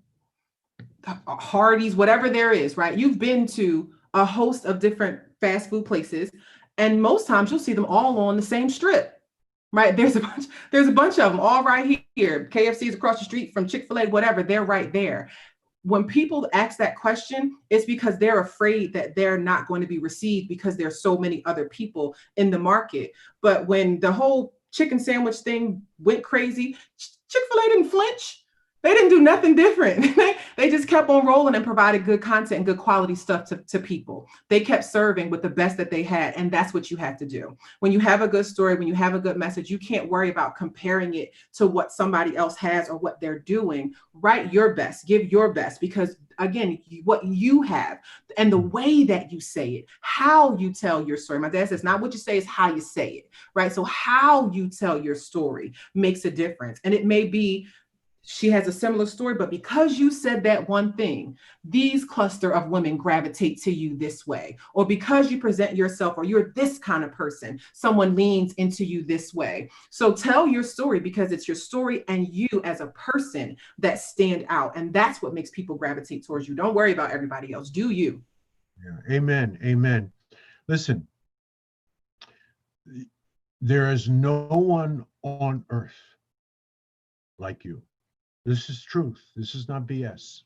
Hardee's, whatever there is, right? You've been to a host of different fast food places, and most times you'll see them all on the same strip, right? There's a bunch of them all right here. KFC's across the street from Chick-fil-A, whatever, they're right there. When people ask that question, it's because they're afraid that they're not going to be received because there's so many other people in the market. But when the whole chicken sandwich thing went crazy, Chick-fil-A didn't flinch. They didn't do nothing different. They just kept on rolling and provided good content and good quality stuff to people. They kept serving with the best that they had. And that's what you have to do. When you have a good story, when you have a good message, you can't worry about comparing it to what somebody else has or what they're doing. Write your best, give your best, because again, what you have and the way that you say it, how you tell your story. My dad says, not what you say, is how you say it, right? So how you tell your story makes a difference. And it may be she has a similar story, but because you said that one thing, these cluster of women gravitate to you this way. Or because you present yourself or you're this kind of person, someone leans into you this way. So tell your story, because it's your story and you as a person that stand out. And that's what makes people gravitate towards you. Don't worry about everybody else. Do you. Yeah. Amen. Amen. Listen, there is no one on earth like you. This is truth. This is not BS.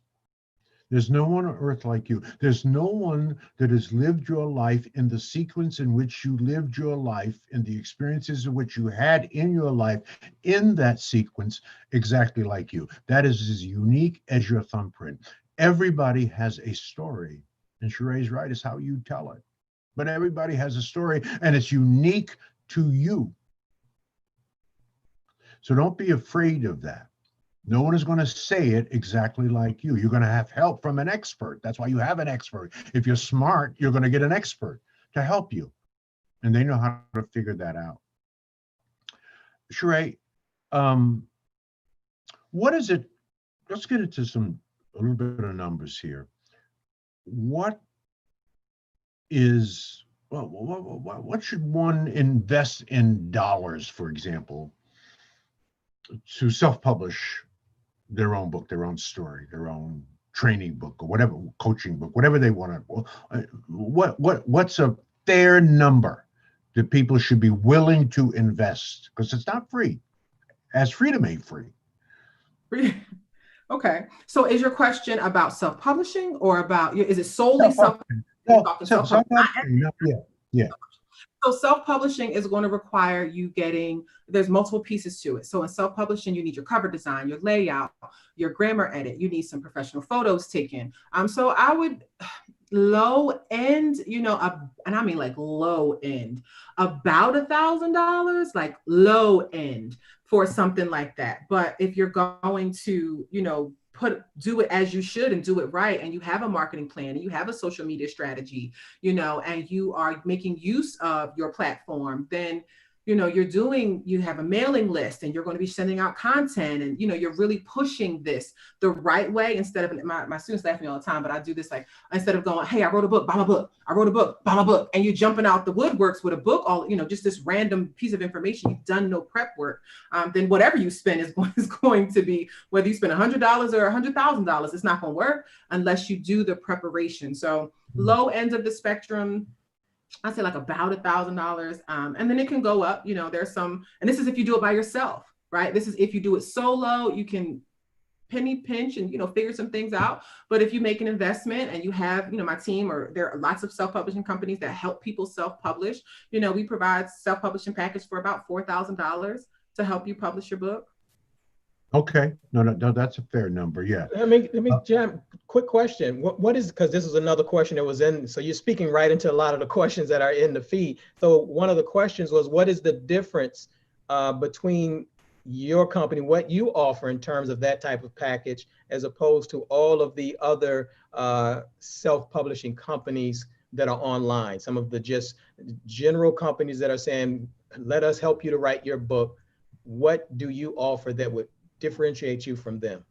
There's no one on earth like you. There's no one that has lived your life in the sequence in which you lived your life, in the experiences in which you had in your life, in that sequence, exactly like you. That is as unique as your thumbprint. Everybody has a story. And Sharai's right, it's how you tell it. But everybody has a story, and it's unique to you. So don't be afraid of that. No one is going to say it exactly like you. You're going to have help from an expert. That's why you have an expert. If you're smart, you're going to get an expert to help you. And they know how to figure that out. Sharai, what is it? Let's get into a little bit of numbers here. What should one invest in dollars, for example, to self-publish their own book, their own story, their own training book, or whatever, coaching book, whatever they want to? What's a fair number that people should be willing to invest? Because it's not free. As freedom ain't free. Okay. So is your question about self-publishing or is it solely self-publishing? Self-publishing. Yeah. So self-publishing is going to require you there's multiple pieces to it. So in self-publishing, you need your cover design, your layout, your grammar edit. You need some professional photos taken. So I would low end, and I mean like low end, about $1,000, like low end for something like that. But if you're going to, do it as you should and do it right, and you have a marketing plan and you have a social media strategy, and you are making use of your platform, then you have a mailing list and you're going to be sending out content, and you're really pushing this the right way, instead of my students laugh at me all the time, but I do this, like, instead of going, hey, I wrote a book, buy my book, I wrote a book, buy my book, and you're jumping out the woodworks with a book, all just this random piece of information, you've done no prep work, then whatever you spend is going to be, whether you spend $100 or $100,000, it's not going to work unless you do the preparation. So low ends of the spectrum, I say like about $1,000. And then it can go up, there's some, and this is if you do it by yourself, right? This is if you do it solo, you can penny pinch and, figure some things out. But if you make an investment and you have, my team, or there are lots of self-publishing companies that help people self-publish, we provide self-publishing package for about $4,000 to help you publish your book. Okay. No, that's a fair number. Yeah. Let me jam. Quick question. What is, because this is another question that was in, so you're speaking right into a lot of the questions that are in the feed. So one of the questions was, what is the difference between your company, what you offer in terms of that type of package, as opposed to all of the other self-publishing companies that are online? Some of the just general companies that are saying, let us help you to write your book. What do you offer that would differentiate you from them?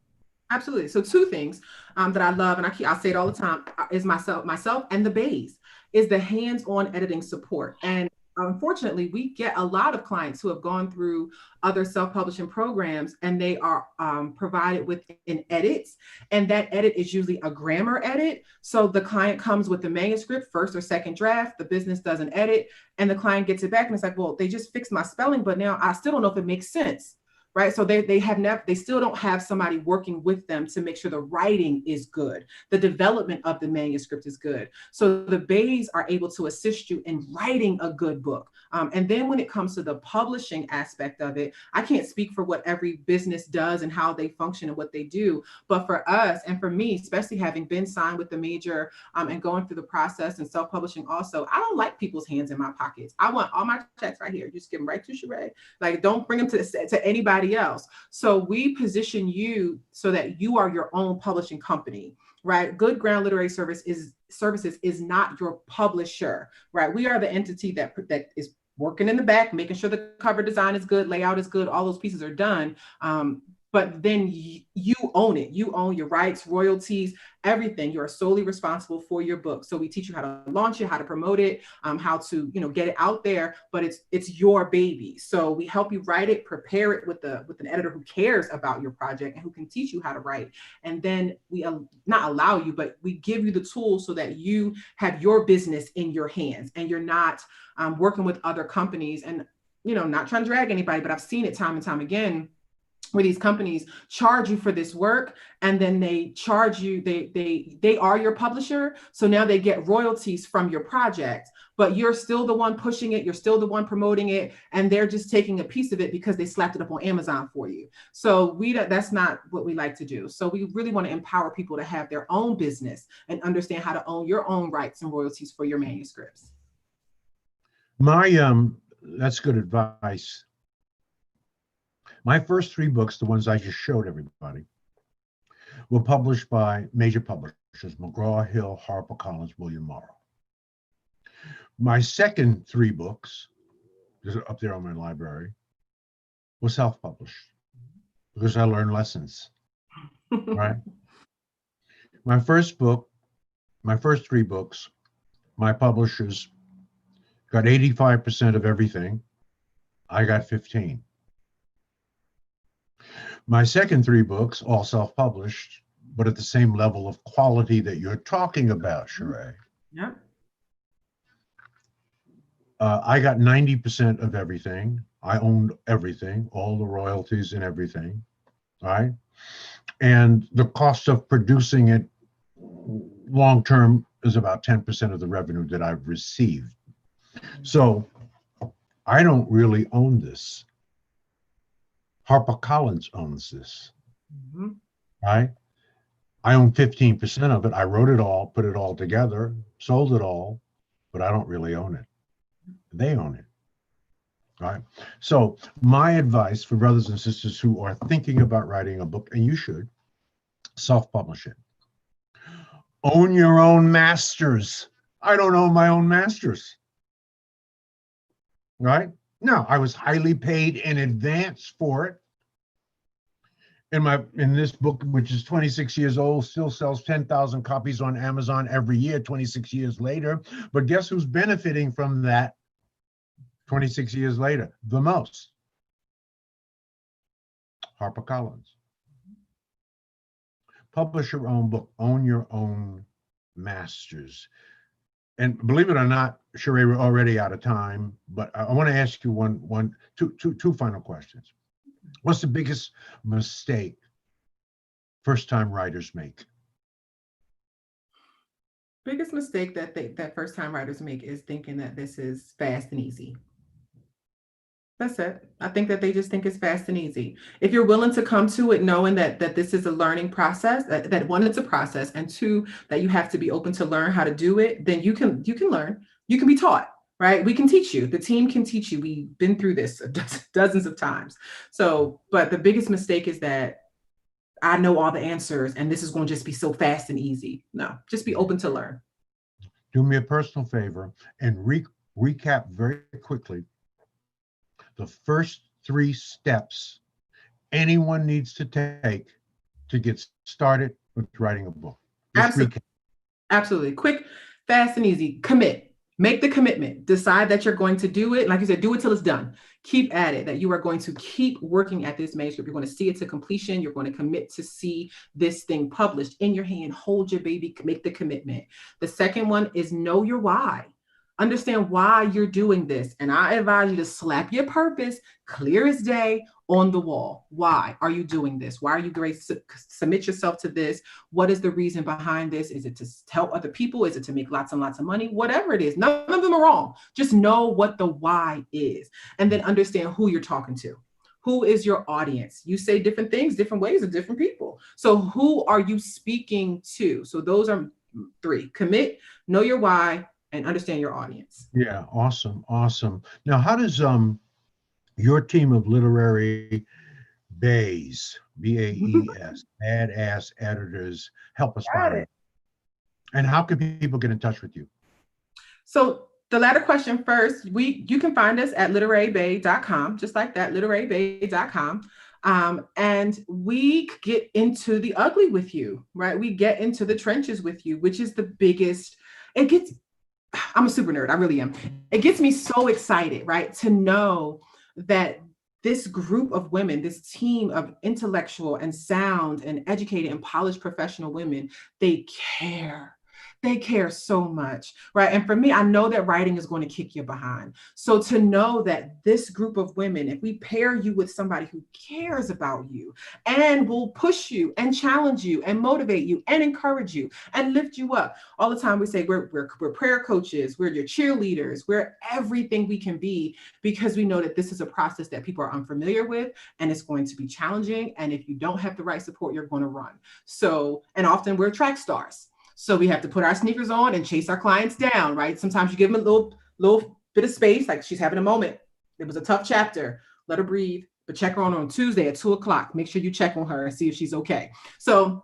Absolutely. So two things that I love, and I'll say it all the time, is myself and the bays, is the hands-on editing support. And unfortunately, we get a lot of clients who have gone through other self-publishing programs, and they are provided with an edit, and that edit is usually a grammar edit. So the client comes with the manuscript, first or second draft, the business does an edit, and the client gets it back, and it's like, well, they just fixed my spelling, but now I still don't know if it makes sense. right? So they still don't have somebody working with them to make sure the writing is good, the development of the manuscript is good. So the bays are able to assist you in writing a good book. And then when it comes to the publishing aspect of it, I can't speak for what every business does and how they function and what they do. But for us, and for me, especially having been signed with the major and going through the process and self-publishing also, I don't like people's hands in my pockets. I want all my checks right here. You just give them right to Sharai. Like, don't bring them to anybody else. So we position you so that you are your own publishing company, right? Good Ground Literary Services is not your publisher, right? We are the entity that is working in the back, making sure the cover design is good, layout is good, all those pieces are done. But then you own it. You own your rights, royalties, everything. You are solely responsible for your book. So we teach you how to launch it, how to promote it, how to get it out there. But it's your baby. So we help you write it, prepare it with an editor who cares about your project and who can teach you how to write. And then we not allow you, but we give you the tools so that you have your business in your hands and you're not working with other companies. And not trying to drag anybody, but I've seen it time and time again, where these companies charge you for this work, and then they charge you, they are your publisher. So now they get royalties from your project, but you're still the one pushing it. You're still the one promoting it. And they're just taking a piece of it because they slapped it up on Amazon for you. So that's not what we like to do. So we really want to empower people to have their own business and understand how to own your own rights and royalties for your manuscripts. That's good advice. My first 3 books, the ones I just showed everybody, were published by major publishers: McGraw-Hill, HarperCollins, William Morrow. My second 3 books, up there on my library, were self-published because I learned lessons, right? My first 3 books, my publishers got 85% of everything. I got 15. My second 3 books, all self-published, but at the same level of quality that you're talking about, Sharai. Yeah. I got 90% of everything. I owned everything, all the royalties and everything, right? And the cost of producing it long-term is about 10% of the revenue that I've received. So I don't really own this. HarperCollins owns this, right? I own 15% of it. I wrote it all, put it all together, sold it all, but I don't really own it. They own it, right? So my advice for brothers and sisters who are thinking about writing a book, and you should, self-publish it. Own your own masters. I don't own my own masters, right? No, I was highly paid in advance for it. In this book, which is 26 years old, still sells 10,000 copies on Amazon every year, 26 years later. But guess who's benefiting from that 26 years later? The most. HarperCollins. Publish your own book. Own your own masters. And believe it or not, Sharai, we're already out of time, but I want to ask you two final questions. What's the biggest mistake first-time writers make? Biggest mistake that first-time writers make is thinking that this is fast and easy. That's it. I think that they just think it's fast and easy. If you're willing to come to it knowing that this is a learning process, that one, it's a process, and 2, that you have to be open to learn how to do it, then you can learn. You can be taught, right? We can teach you. The team can teach you. We've been through this dozens of times. So, but the biggest mistake is that I know all the answers and this is going to just be so fast and easy. No, just be open to learn. Do me a personal favor and recap very quickly the first 3 steps anyone needs to take to get started with writing a book. Absolutely. Quick, fast, and easy. Commit. Make the commitment. Decide that you're going to do it. Like you said, do it till it's done. Keep at it, that you are going to keep working at this manuscript. You're going to see it to completion. You're going to commit to see this thing published in your hand. Hold your baby. Make the commitment. The second one is know your why. Understand why you're doing this. And I advise you to slap your purpose clear as day on the wall. Why are you doing this? Why are you going to submit yourself to this? What is the reason behind this? Is it to help other people? Is it to make lots and lots of money? Whatever it is, none of them are wrong. Just know what the why is, and then understand who you're talking to. Who is your audience? You say different things, different ways to different people. So who are you speaking to? So those are 3. Commit, know your why, and understand your audience. Yeah, awesome, awesome. Now, how does your team of literary bays, BAES, badass editors, help us Got find? it. And how can people get in touch with you? So the latter question first, you can find us at literarybay.com, just like that, literarybay.com. And we get into the ugly with you, right? We get into the trenches with you, which is the biggest, I'm a super nerd, I really am. It gets me so excited, right? To know that this group of women, this team of intellectual and sound and educated and polished professional women, they care. They care so much, right? And for me, I know that writing is going to kick you behind. So to know that this group of women, if we pair you with somebody who cares about you and will push you and challenge you and motivate you and encourage you and lift you up. All the time we say we're prayer coaches, we're your cheerleaders, we're everything we can be, because we know that this is a process that people are unfamiliar with and it's going to be challenging. And if you don't have the right support, you're going to run. So, and often we're track stars. So we have to put our sneakers on and chase our clients down, right? Sometimes you give them a little bit of space, like she's having a moment. It was a tough chapter. Let her breathe, but check her on Tuesday at 2:00. Make sure you check on her and see if she's okay. So,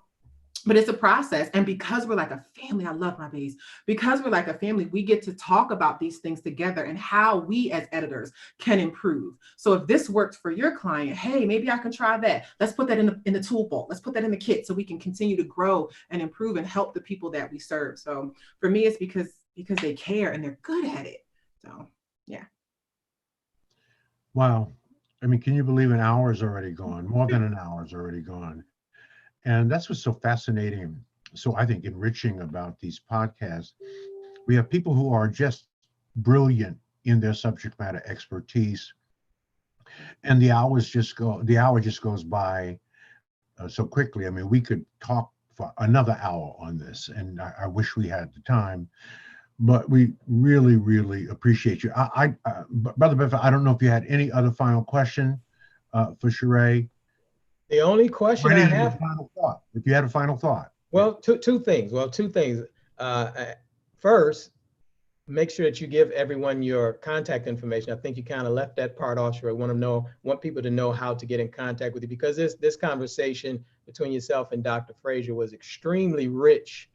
but it's a process. And because we're like a family, I love my babies. Because we're like a family, we get to talk about these things together and how we as editors can improve. So if this worked for your client, hey, maybe I can try that. Let's put that in the tool bolt. Let's put that in the kit so we can continue to grow and improve and help the people that we serve. So for me, it's because they care and they're good at it. So yeah. Wow. I mean, can you believe an hour is already gone? More than an hour is already gone. And that's what's so fascinating, so I think enriching about these podcasts. We have people who are just brilliant in their subject matter expertise, and the hour just goes by so quickly. I mean, we could talk for another hour on this, and I wish we had the time, but we really, really appreciate you. Brother Biff, I don't know if you had any other final question for Sharai. The only question I have, final thought, if you had a final thought. well, two things. First, make sure that you give everyone your contact information. I think you kind of left that part off. Sure, I want people to know how to get in contact with you, because this conversation between yourself and Dr. Fraser was extremely rich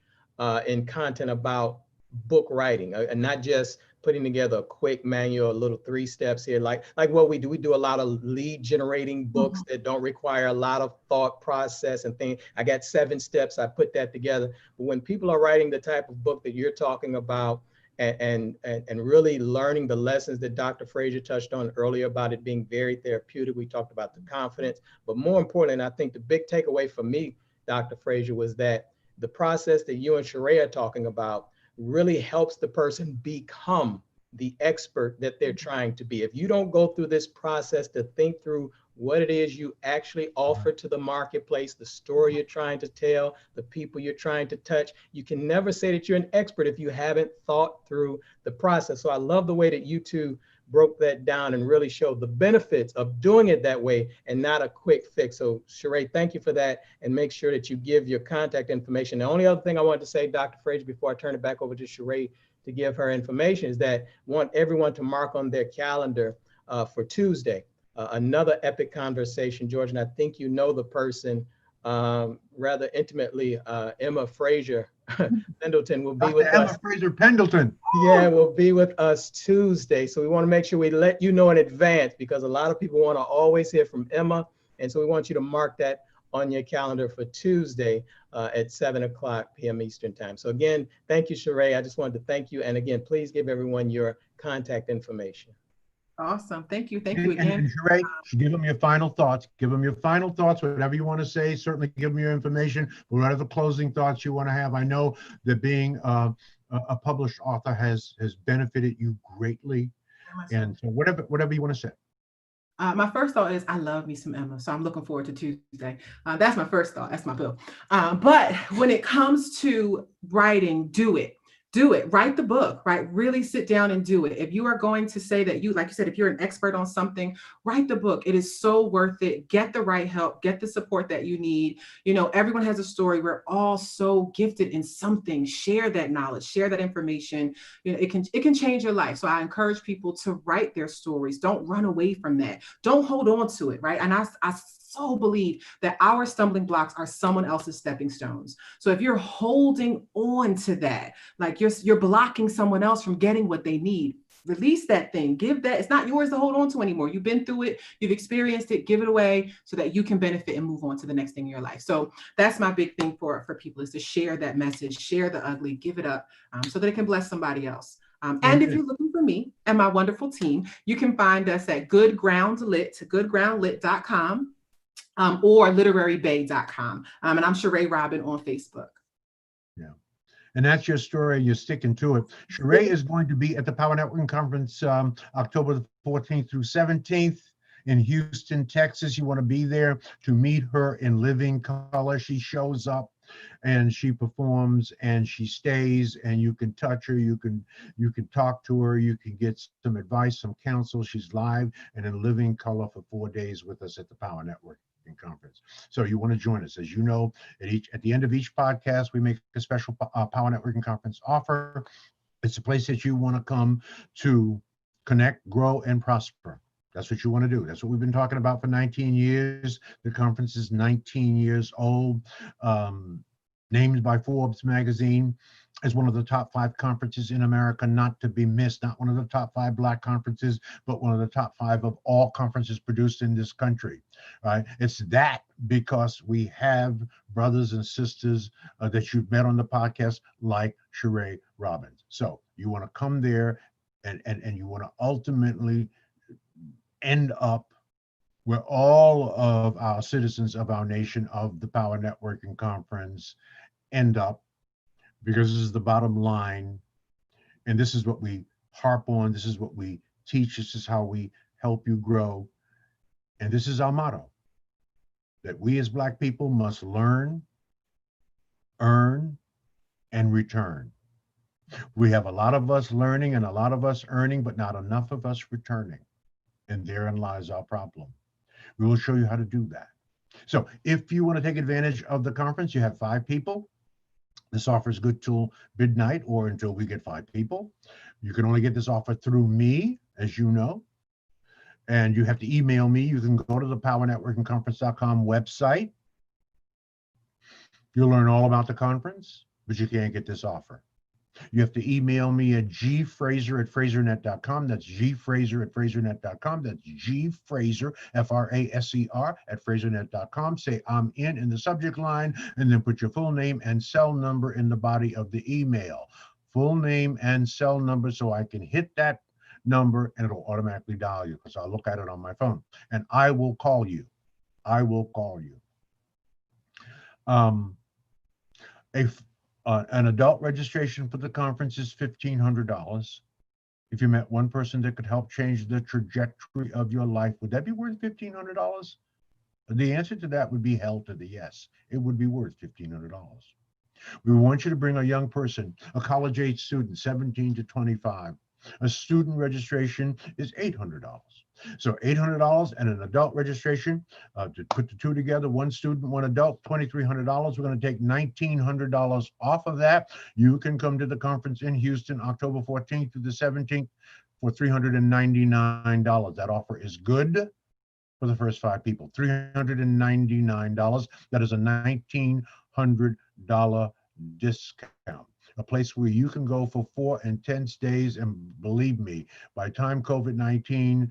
in content about book writing, and not just putting together a quick manual, a little 3 steps here, like what we do. We do a lot of lead generating books that don't require a lot of thought process and things. I got 7 steps. I put that together. But when people are writing the type of book that you're talking about, and really learning the lessons that Dr. Fraser touched on earlier about it being very therapeutic. We talked about the confidence, but more important, and I think the big takeaway for me, Dr. Fraser, was that the process that you and Sharai are talking about really helps the person become the expert that they're trying to be. If you don't go through this process to think through what it is you actually offer to the marketplace, the story you're trying to tell, the people you're trying to touch, you can never say that you're an expert if you haven't thought through the process. So I love the way that you two broke that down and really showed the benefits of doing it that way and not a quick fix. So Sharai, thank you for that, and make sure that you give your contact information. The only other thing I wanted to say, Dr. Fraser, before I turn it back over to Sharai to give her information, is that I want everyone to mark on their calendar for Tuesday, another epic conversation, George, and I think you know the person rather intimately. Emma Fraser Pendleton will be with us. Emma Fraser Pendleton. Yeah, will be with us Tuesday. So we want to make sure we let you know in advance, because a lot of people want to always hear from Emma. And so we want you to mark that on your calendar for Tuesday at 7:00 p.m. Eastern time. So again, thank you, Sharai. I just wanted to thank you. And again, please give everyone your contact information. Awesome. Thank you. Thank you again. And Sharai, give them your final thoughts. Give them your final thoughts, whatever you want to say. Certainly give them your information. Whatever closing thoughts you want to have. I know that being a published author has benefited you greatly. And so whatever you want to say. My first thought is I love me some Emma, so I'm looking forward to Tuesday. That's my first thought. That's my bill. But when it comes to writing, do it. Do it. Write the book, right? Really sit down and do it. If you are going to say that you, like you said, if you're an expert on something, write the book. It is so worth it. Get the right help, get the support that you need. You know, everyone has a story. We're all so gifted in something. Share that knowledge, share that information. You know, it can change your life. So I encourage people to write their stories. Don't run away from that. Don't hold on to it, right? And I so believe that our stumbling blocks are someone else's stepping stones. So if you're holding on to that, like you're blocking someone else from getting what they need, release that thing. Give that. It's not yours to hold on to anymore. You've been through it. You've experienced it. Give it away so that you can benefit and move on to the next thing in your life. So that's my big thing for people is to share that message, share the ugly, give it up so that it can bless somebody else. And if you're looking for me and my wonderful team, you can find us at goodgroundlit.com. Or literarybay.com. And I'm Sharai Robbin on Facebook. Yeah. And that's your story. You're sticking to it. Sharai is going to be at the Power Networking Conference October the 14th through 17th in Houston, Texas. You want to be there to meet her in living color. She shows up and she performs and she stays, and you can touch her, you can talk to her, you can get some advice, some counsel. She's live and in living color for 4 days with us at the Power Networking Conference. So you want to join us. As you know, at the end of each podcast, we make a special Power Networking Conference offer. It's a place that you want to come to connect, grow, and prosper. That's what you want to do. That's what we've been talking about for 19 years. The conference is 19 years old. Named by Forbes magazine as one of the top 5 conferences in America, not to be missed. Not one of the top 5 Black conferences, but one of the top 5 of all conferences produced in this country. Right? It's that because we have brothers and sisters that you've met on the podcast, like Sharai Robbin. So you want to come there, and you want to ultimately end up where all of our citizens of our nation of the Power Networking Conference end up, because this is the bottom line. And this is what we harp on. This is what we teach. This is how we help you grow. And this is our motto, that we as Black people must learn, earn, and return. We have a lot of us learning and a lot of us earning, but not enough of us returning. And therein lies our problem. We will show you how to do that. So if you want to take advantage of the conference, you have 5 people. This offer is good till midnight or until we get 5 people. You can only get this offer through me, as you know, and you have to email me. You can go to the powernetworkingconference.com website. You'll learn all about the conference, but you can't get this offer. You have to email me at gfraser@frasernet.com. That's gfraser@frasernet.com. That's gfraser, Fraser, @frasernet.com. Say I'm in the subject line, and then put your full name and cell number in the body of the email. Full name and cell number, so I can hit that number and it'll automatically dial you, because I'll look at it on my phone and I will call you. I will call you. An adult registration for the conference is $1,500. If you met one person that could help change the trajectory of your life, would that be worth $1,500? The answer to that would be hell to the yes. It would be worth $1,500. We want you to bring a young person, a college-age student, 17 to 25. A student registration is $800. So $800 and an adult registration, to put the two together, one student, one adult, $2,300. We're going to take $1,900 off of that. You can come to the conference in Houston, October 14th through the 17th for $399. That offer is good for the first 5 people. $399. That is a $1,900 discount. A place where you can go for 4 intense days, and believe me, by the time COVID-19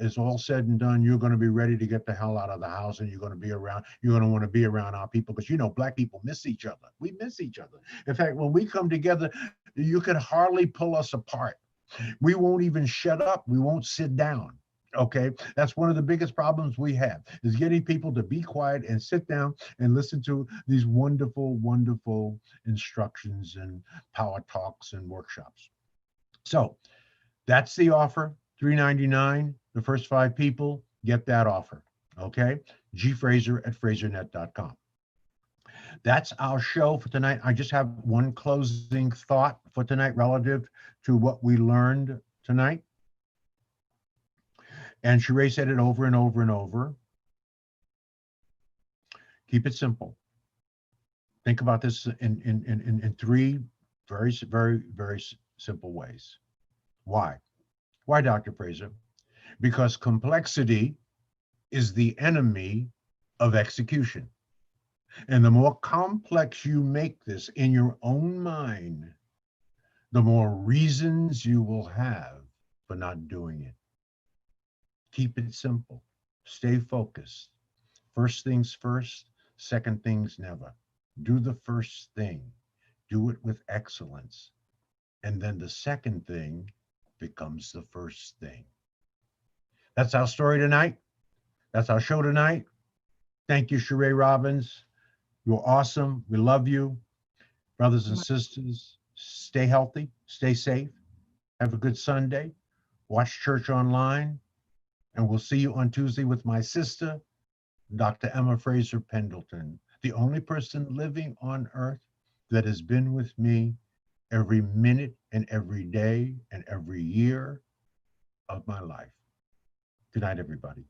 is all said and done, you're going to be ready to get the hell out of the house, and you're going to want to be around our people, because Black people miss each other. We miss each other. In fact, when we come together, you can hardly pull us apart. We won't even shut up. We won't sit down. Okay, that's one of the biggest problems we have, is getting people to be quiet and sit down and listen to these wonderful, wonderful instructions and power talks and workshops. So that's the offer, $3.99. The first 5 people get that offer. Okay, gfraser@frasernet.com. That's our show for tonight. I just have one closing thought for tonight relative to what we learned tonight. And Sharai said it over and over and over. Keep it simple. Think about this in three very simple ways. Why? Why, Dr. Fraser? Because complexity is the enemy of execution. And the more complex you make this in your own mind, the more reasons you will have for not doing it. Keep it simple. Stay focused. First things first, second things never. Do the first thing. Do it with excellence. And then the second thing becomes the first thing. That's our story tonight. That's our show tonight. Thank you, Sharai Robbins. You're awesome. We love you. Brothers and sisters, stay healthy, stay safe. Have a good Sunday. Watch church online. And we'll see you on Tuesday with my sister, Dr. Emma Fraser Pendleton, the only person living on earth that has been with me every minute and every day and every year of my life. Good night, everybody.